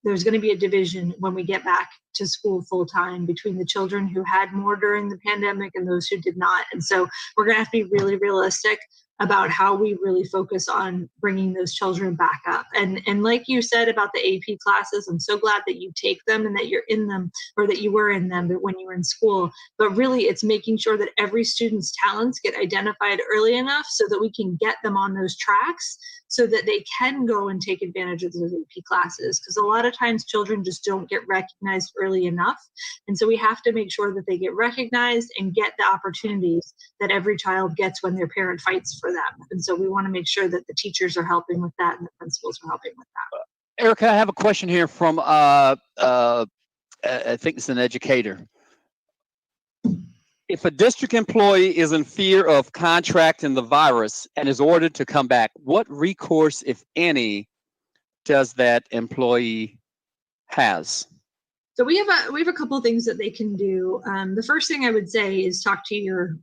there's going to be a division when we get back to school full time between the children who had more during the pandemic and those who did not. And so we're going to have to be really realistic about how we really focus on bringing those children back up. And like you said about the AP classes, I'm so glad that you take them and that you're in them, or that you were in them when you were in school. But really, it's making sure that every student's talents get identified early enough so that we can get them on those tracks so that they can go and take advantage of those AP classes. Because a lot of times children just don't get recognized early enough. And so we have to make sure that they get recognized and get the opportunities that every child gets when their parent fights for them. And so we want to make sure that the teachers are helping with that and the principals are helping with that. Erica, I have a question here from, I think it's an educator. If a district employee is in fear of contracting the virus and is ordered to come back, what recourse, if any, does that employee has? So we have a couple of things that they can do. The first thing I would say is talk to your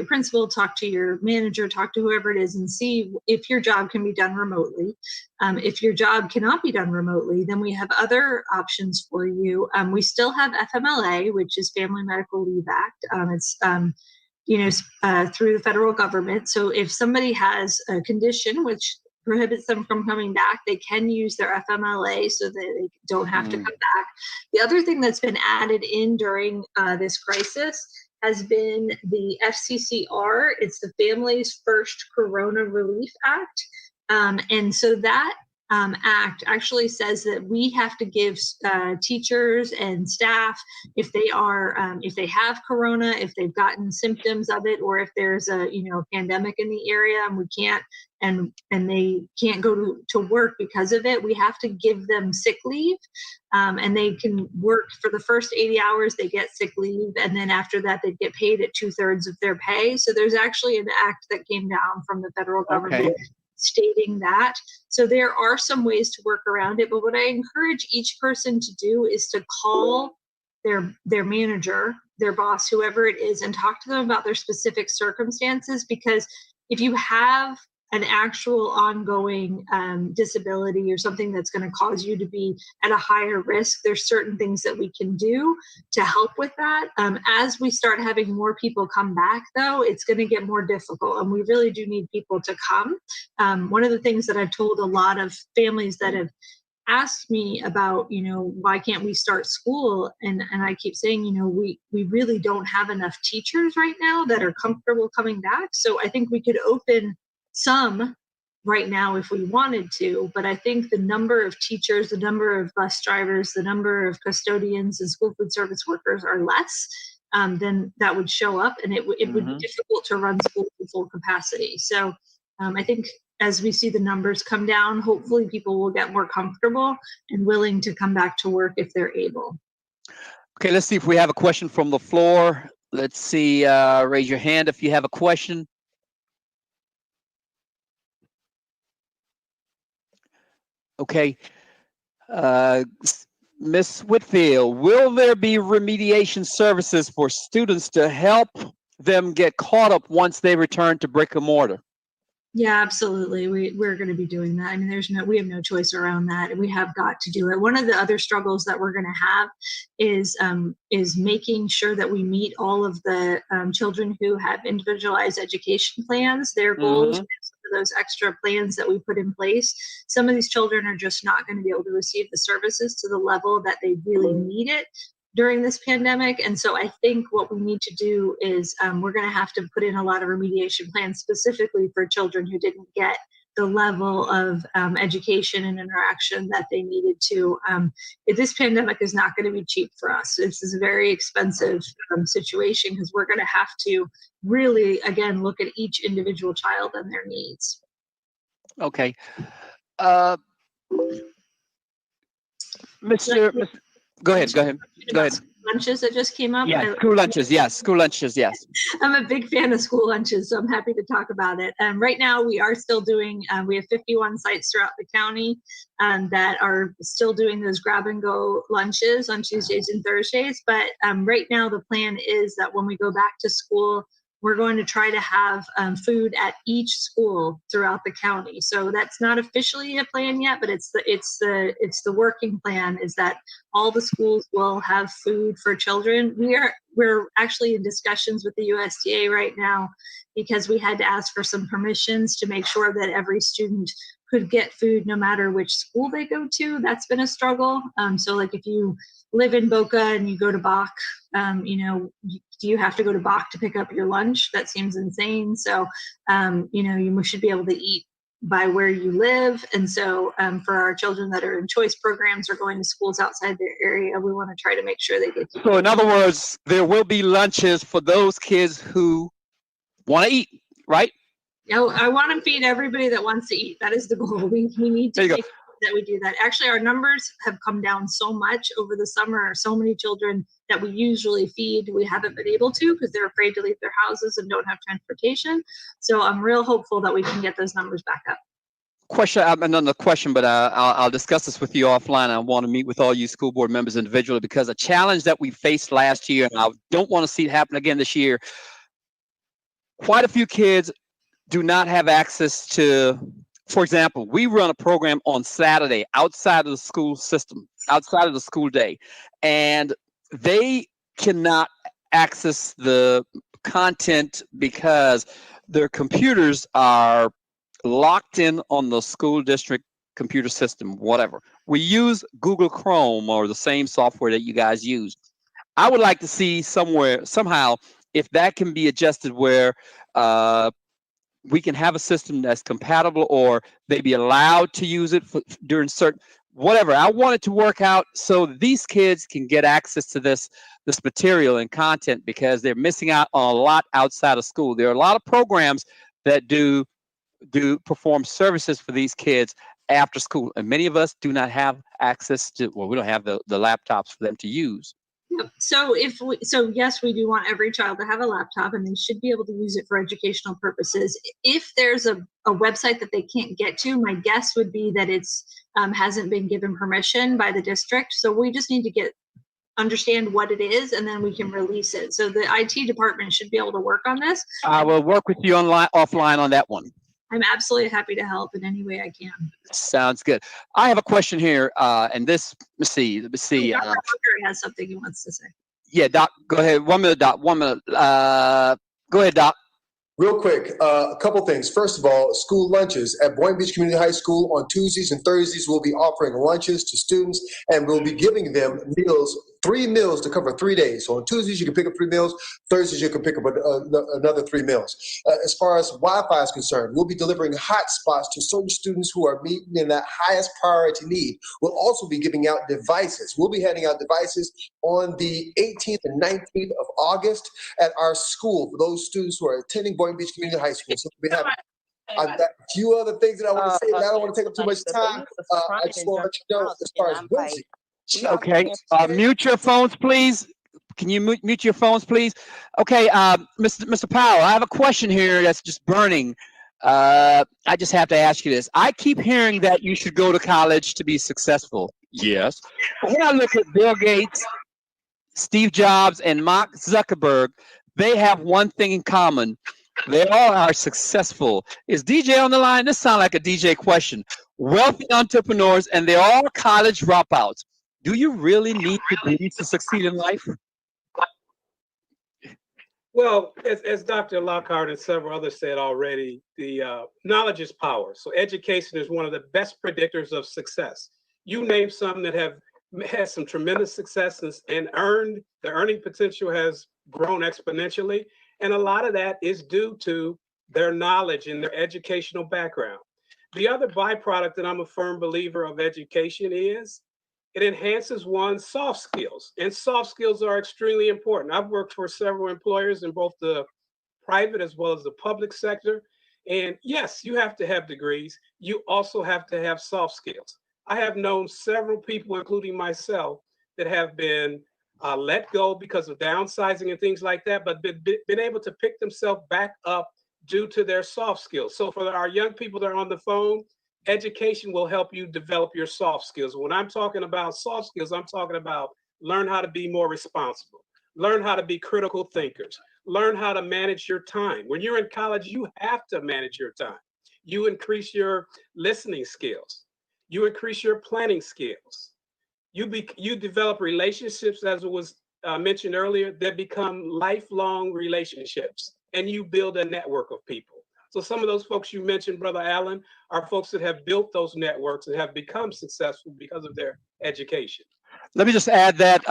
principal, talk to your manager, talk to whoever it is, and see if your job can be done remotely. If your job cannot be done remotely, then we have other options for you. We still have FMLA, which is Family Medical Leave Act. It's through the federal government. So if somebody has a condition which prohibits them from coming back, they can use their FMLA so that they don't have to come back. The other thing that's been added in during this crisis has been the FCCR. It's the Families First Corona Relief Act. And so that act actually says that we have to give teachers and staff, if they are, if they have corona, if they've gotten symptoms of it, or if there's a pandemic in the area and we can't, and they can't go to work because of it, we have to give them sick leave, and they can work for the first 80 hours. They get sick leave, and then after that, they get paid at 2/3 of their pay. So there's actually an act that came down from the federal government. Okay. Stating that. So there are some ways to work around it, but what I encourage each person to do is to call their manager, their boss, whoever it is, and talk to them about their specific circumstances. Because if you have an actual ongoing disability or something that's going to cause you to be at a higher risk, there's certain things that we can do to help with that. As we start having more people come back, though, it's going to get more difficult, and we really do need people to come. One of the things that I've told a lot of families that have asked me about, why can't we start school? And I keep saying, we really don't have enough teachers right now that are comfortable coming back. So I think we could open some right now if we wanted to, but I think the number of teachers, the number of bus drivers, the number of custodians and school food service workers are less than that would show up, and it would be difficult to run schools to full capacity. So I think as we see the numbers come down, hopefully people will get more comfortable and willing to come back to work if they're able. Okay, let's see if we have a question from the floor. Let's see, raise your hand if you have a question. Okay. Ms. Whitfield, will there be remediation services for students to help them get caught up once they return to brick and mortar? Yeah, absolutely. We're going to be doing that. I mean, we have no choice around that, and we have got to do it. One of the other struggles that we're going to have is making sure that we meet all of the children who have individualized education plans, their goals, those extra plans that we put in place. Some of these children are just not going to be able to receive the services to the level that they really need it during this pandemic. And so I think what we need to do is we're going to have to put in a lot of remediation plans specifically for children who didn't get the level of education and interaction that they needed to. This pandemic is not going to be cheap for us. This is a very expensive situation, because we're going to have to really, again, look at each individual child and their needs. Okay. Go ahead. Lunches that just came up. Yeah, school lunches. Yes. I'm a big fan of school lunches, so I'm happy to talk about it. Right now, we are still doing, we have 51 sites throughout the county that are still doing those grab and go lunches on Tuesdays and Thursdays. But right now, the plan is that when we go back to school, we're going to try to have food at each school throughout the county. So that's not officially a plan yet, but it's the working plan, is that all the schools will have food for children. We're actually in discussions with the USDA right now, because we had to ask for some permissions to make sure that every student could get food no matter which school they go to. That's been a struggle. So like if you live in Boca and you go to Bach, do you have to go to Bach to pick up your lunch? That seems insane. So, you should be able to eat by where you live. And so for our children that are in choice programs or going to schools outside their area, we want to try to make sure they get to. So in other words, there will be lunches for those kids who want to eat, right? I want to feed everybody that wants to eat. That is the goal. We need to make sure that we do that. Actually, our numbers have come down so much over the summer. So many children that we usually feed, we haven't been able to because they're afraid to leave their houses and don't have transportation. So I'm real hopeful that we can get those numbers back up. Another question, but I'll discuss this with you offline. I want to meet with all you school board members individually, because a challenge that we faced last year, and I don't want to see it happen again this year, quite a few kids do not have access to, for example, we run a program on Saturday outside of the school system, outside of the school day, and they cannot access the content because their computers are locked in on the school district computer system, whatever. We use Google Chrome or the same software that you guys use. I would like to see somehow if that can be adjusted where we can have a system that's compatible, or they be allowed to use it during certain whatever. I want it to work out so these kids can get access to this material and content, because they're missing out on a lot outside of school. There are a lot of programs that do perform services for these kids after school, and many of us do not have access to, well, we don't have the laptops for them to use. Yep. So yes, we do want every child to have a laptop, and they should be able to use it for educational purposes. If there's a website that they can't get to, my guess would be that it's hasn't been given permission by the district. So we just need to understand what it is, and then we can release it. So the IT department should be able to work on this. I will work with you offline on that one. I'm absolutely happy to help in any way I can. Sounds good. I have a question here, and this, let me see. Dr. Walker has something he wants to say. Yeah, Doc, go ahead. 1 minute, Doc. 1 minute. Go ahead, Doc. Real quick, a couple things. First of all, school lunches at Boynton Beach Community High School on Tuesdays and Thursdays. We'll be offering lunches to students, and we'll be giving them meals, 3 meals to cover 3 days. So on Tuesdays, you can pick up 3 meals. Thursdays, you can pick up another 3 meals. As far as Wi-Fi is concerned, we'll be delivering hotspots to certain students who are meeting in that highest priority need. We'll also be giving out devices. We'll be handing out devices on the 18th and 19th of August at our school for those students who are attending Boynton Beach Community High School. So we have I've got a few other things that I want to say, but I don't want to take up too much time. I just want to let you know as far as Wednesday. Okay, mute your phones, please. Can you mute your phones, please? Okay, Mr. Powell, I have a question here that's just burning. I just have to ask you this. I keep hearing that you should go to college to be successful. Yes. But when I look at Bill Gates, Steve Jobs, and Mark Zuckerberg, they have one thing in common. They all are successful. Is DJ on the line? This sounds like a DJ question. Wealthy entrepreneurs, and they're all college dropouts. Do you really need degrees to succeed in life? Well, as Dr. Lockhart and several others said already, the knowledge is power. So education is one of the best predictors of success. You name some that have had some tremendous successes and the earning potential has grown exponentially. And a lot of that is due to their knowledge and their educational background. The other byproduct that I'm a firm believer of education is it enhances one's soft skills, and soft skills are extremely important. I've worked for several employers in both the private as well as the public sector. And yes, you have to have degrees. You also have to have soft skills. I have known several people, including myself, that have been let go because of downsizing and things like that, but been able to pick themselves back up due to their soft skills. So for our young people that are on the phone, education will help you develop your soft skills. When I'm talking about soft skills, I'm talking about learn how to be more responsible, learn how to be critical thinkers, learn how to manage your time. When you're in college, you have to manage your time. You increase your listening skills. You increase your planning skills. You develop relationships, as it was mentioned earlier, that become lifelong relationships, and you build a network of people. So some of those folks you mentioned, Brother Allen, are folks that have built those networks and have become successful because of their education. Let me just add that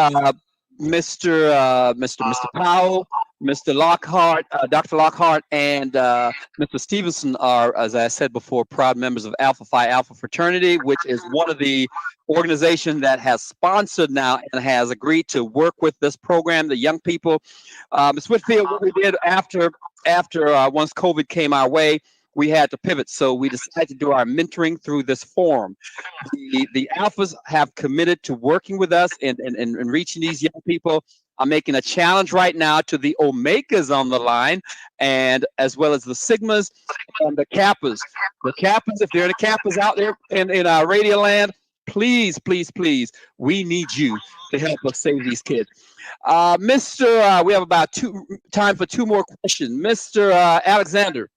Mr. Powell, Mr. Lockhart, Dr. Lockhart, and Mr. Stevenson are, as I said before, proud members of Alpha Phi Alpha Fraternity, which is one of the organizations that has sponsored now and has agreed to work with this program, the young people. Ms. Whitfield, what we did after once COVID came our way, we had to pivot. So we decided to do our mentoring through this forum. The Alphas have committed to working with us and reaching these young people. I'm making a challenge right now to the Omegas on the line, and as well as the Sigmas and the Kappas. The Kappas, if there are any Kappas out there in our radio land, please, please, please, we need you to help us save these kids. We have about time for 2 more questions. Mr. Alexander,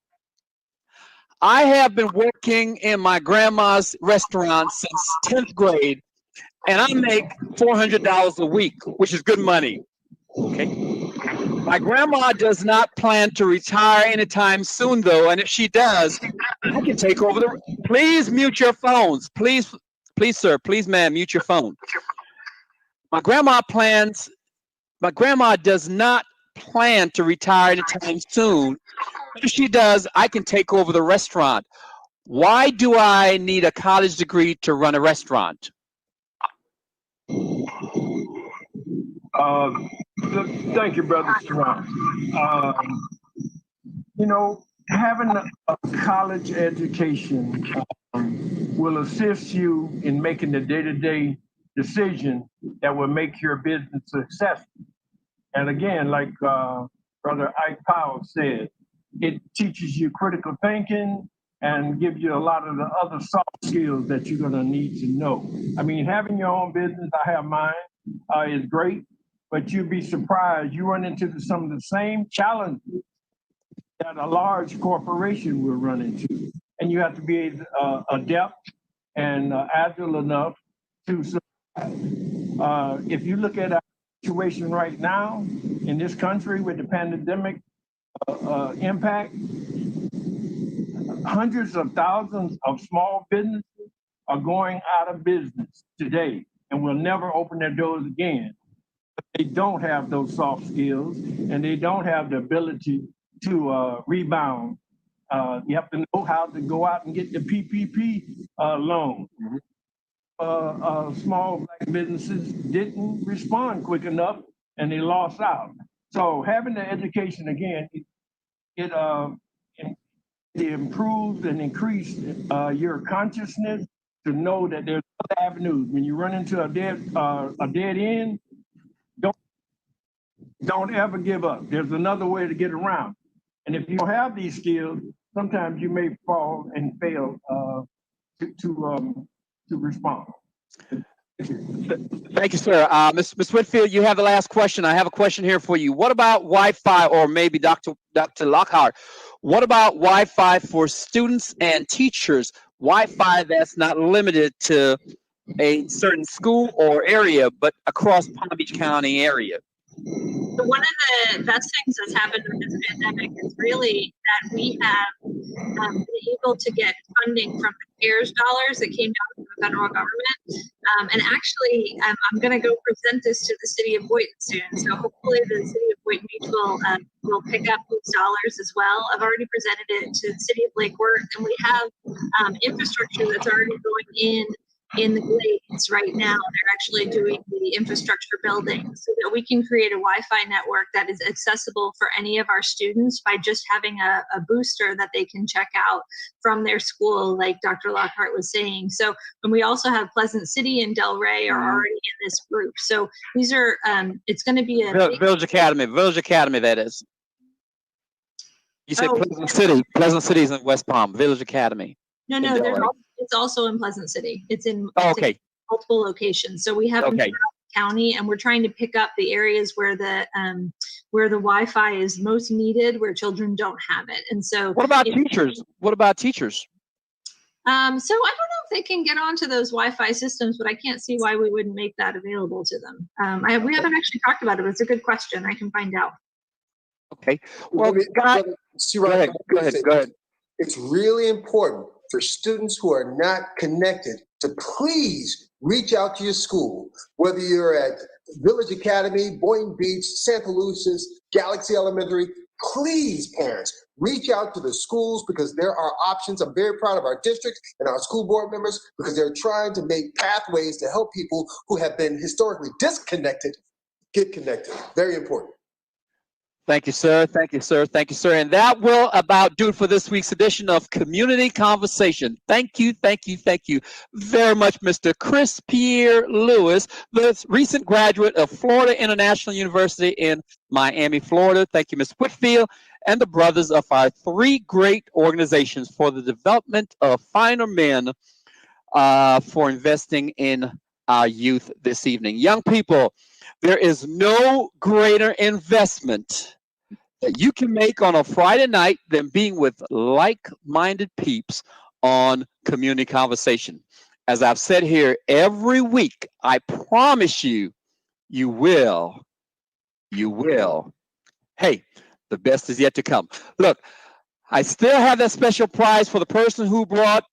I have been working in my grandma's restaurant since 10th grade, and I make $400 a week, which is good money. Okay. My grandma does not plan to retire anytime soon, though, and if she does, I can take over Please mute your phones. Please, sir. Please, ma'am, mute your phone. My grandma does not plan to retire anytime soon. But if she does, I can take over the restaurant. Why do I need a college degree to run a restaurant? Thank you, Brother Sharon. You know, having a college education will assist you in making the day-to-day decision that will make your business successful. And again, like Brother Ike Powell said, it teaches you critical thinking and gives you a lot of the other soft skills that you're gonna need to know. I mean, having your own business, I have mine, is great, but you'd be surprised, you run into some of the same challenges that a large corporation will run into. And you have to be adept and agile enough to survive. If you look at our situation right now in this country with the pandemic impact, hundreds of thousands of small businesses are going out of business today and will never open their doors again. They don't have those soft skills and they don't have the ability to rebound. You have to know how to go out and get the PPP loan. Small Black businesses didn't respond quick enough and they lost out. So having the education again, it improves and increases your consciousness to know that there's other avenues. When you run into a dead end, don't ever give up. There's another way to get around. And if you don't have these skills, sometimes you may fall and fail to respond. Thank you, sir. Ms. Whitfield, you have the last question. I have a question here for you. What about Wi-Fi, or maybe Dr. Lockhart, what about Wi-Fi for students and teachers? Wi-Fi that's not limited to a certain school or area, but across Palm Beach County area? So one of the best things that's happened with this pandemic is really that we have been able to get funding from the CARES dollars that came out from the federal government. And actually, I'm going to go present this to the city of Boynton soon. So hopefully the city of Boynton Beach will pick up those dollars as well. I've already presented it to the city of Lake Worth, and we have infrastructure that's already going in the Glades right now. They're actually doing the infrastructure building so that we can create a Wi-Fi network that is accessible for any of our students by just having a booster that they can check out from their school, like Dr. Lockhart was saying. So, and we also have Pleasant City and Delray are already in this group. So these are, it's going to be a Village Academy, that is. You said Pleasant City is in West Palm, Village Academy. No, it's also in Pleasant City. It's in, in multiple locations. So we have in Throughout the county, and we're trying to pick up the areas where the Wi-Fi is most needed, where children don't have it. And so, what about teachers? What about teachers? So I don't know if they can get onto those Wi-Fi systems, but I can't see why we wouldn't make that available to them. We haven't actually talked about it, but it's a good question. I can find out. Okay. Well, go ahead. It's really important for students who are not connected to please reach out to your school, whether you're at Village Academy, Boynton Beach, Santa Lucis, Galaxy Elementary. Please, parents, reach out to the schools because there are options. I'm very proud of our district and our school board members because they're trying to make pathways to help people who have been historically disconnected get connected. Very important. Thank you, sir. Thank you, sir. Thank you, sir. And that will about do it for this week's edition of Community Conversation. Thank you very much, Mr. Chris Pierre Lewis, the recent graduate of Florida International University in Miami, Florida. Thank you, Ms. Whitfield, and the brothers of our three great organizations for the development of finer men, for investing in our youth this evening. Young people, there is no greater investment that you can make on a Friday night than being with like-minded peeps on Community Conversation. As I've said here every week, I promise you, you will. Hey, the best is yet to come. Look, I still have that special prize for the person who brought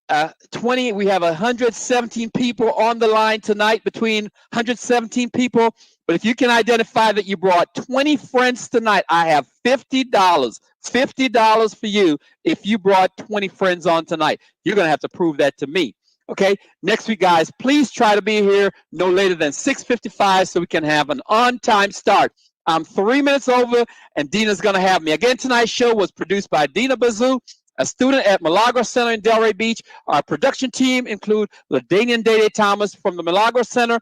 20. We have 117 people on the line tonight, between 117 people. But if you can identify that you brought 20 friends tonight, I have $50. $50 for you if you brought 20 friends on tonight. You're going to have to prove that to me. Okay, next week, guys, please try to be here no later than 6:55 so we can have an on-time start. I'm 3 minutes over, and Dina's going to have me. Again, tonight's show was produced by Dina Bazoo, a student at Milagro Center in Delray Beach. Our production team include LaDainian Dede Thomas from the Milagro Center.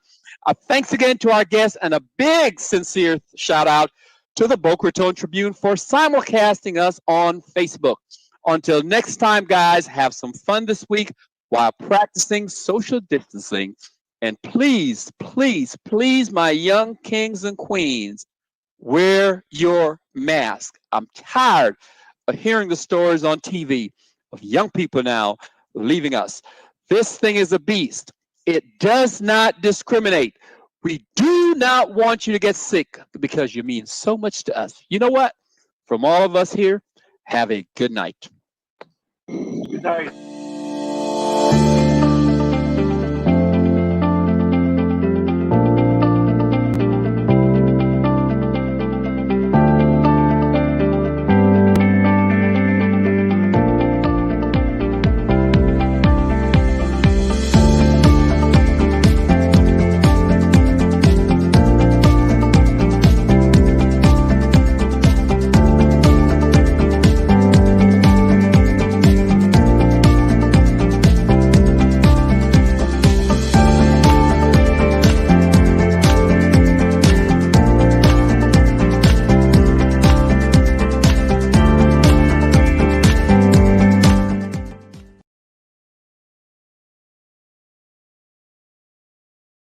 Thanks again to our guests, and a big, sincere shout-out to the Boca Raton Tribune for simulcasting us on Facebook. Until next time, guys, have some fun this week while practicing social distancing. And please, please, please, my young kings and queens, wear your mask. I'm tired of hearing the stories on TV of young people now leaving us. This thing is a beast. It does not discriminate. We do not want you to get sick because you mean so much to us. You know what? From all of us here, have a good night. Good night.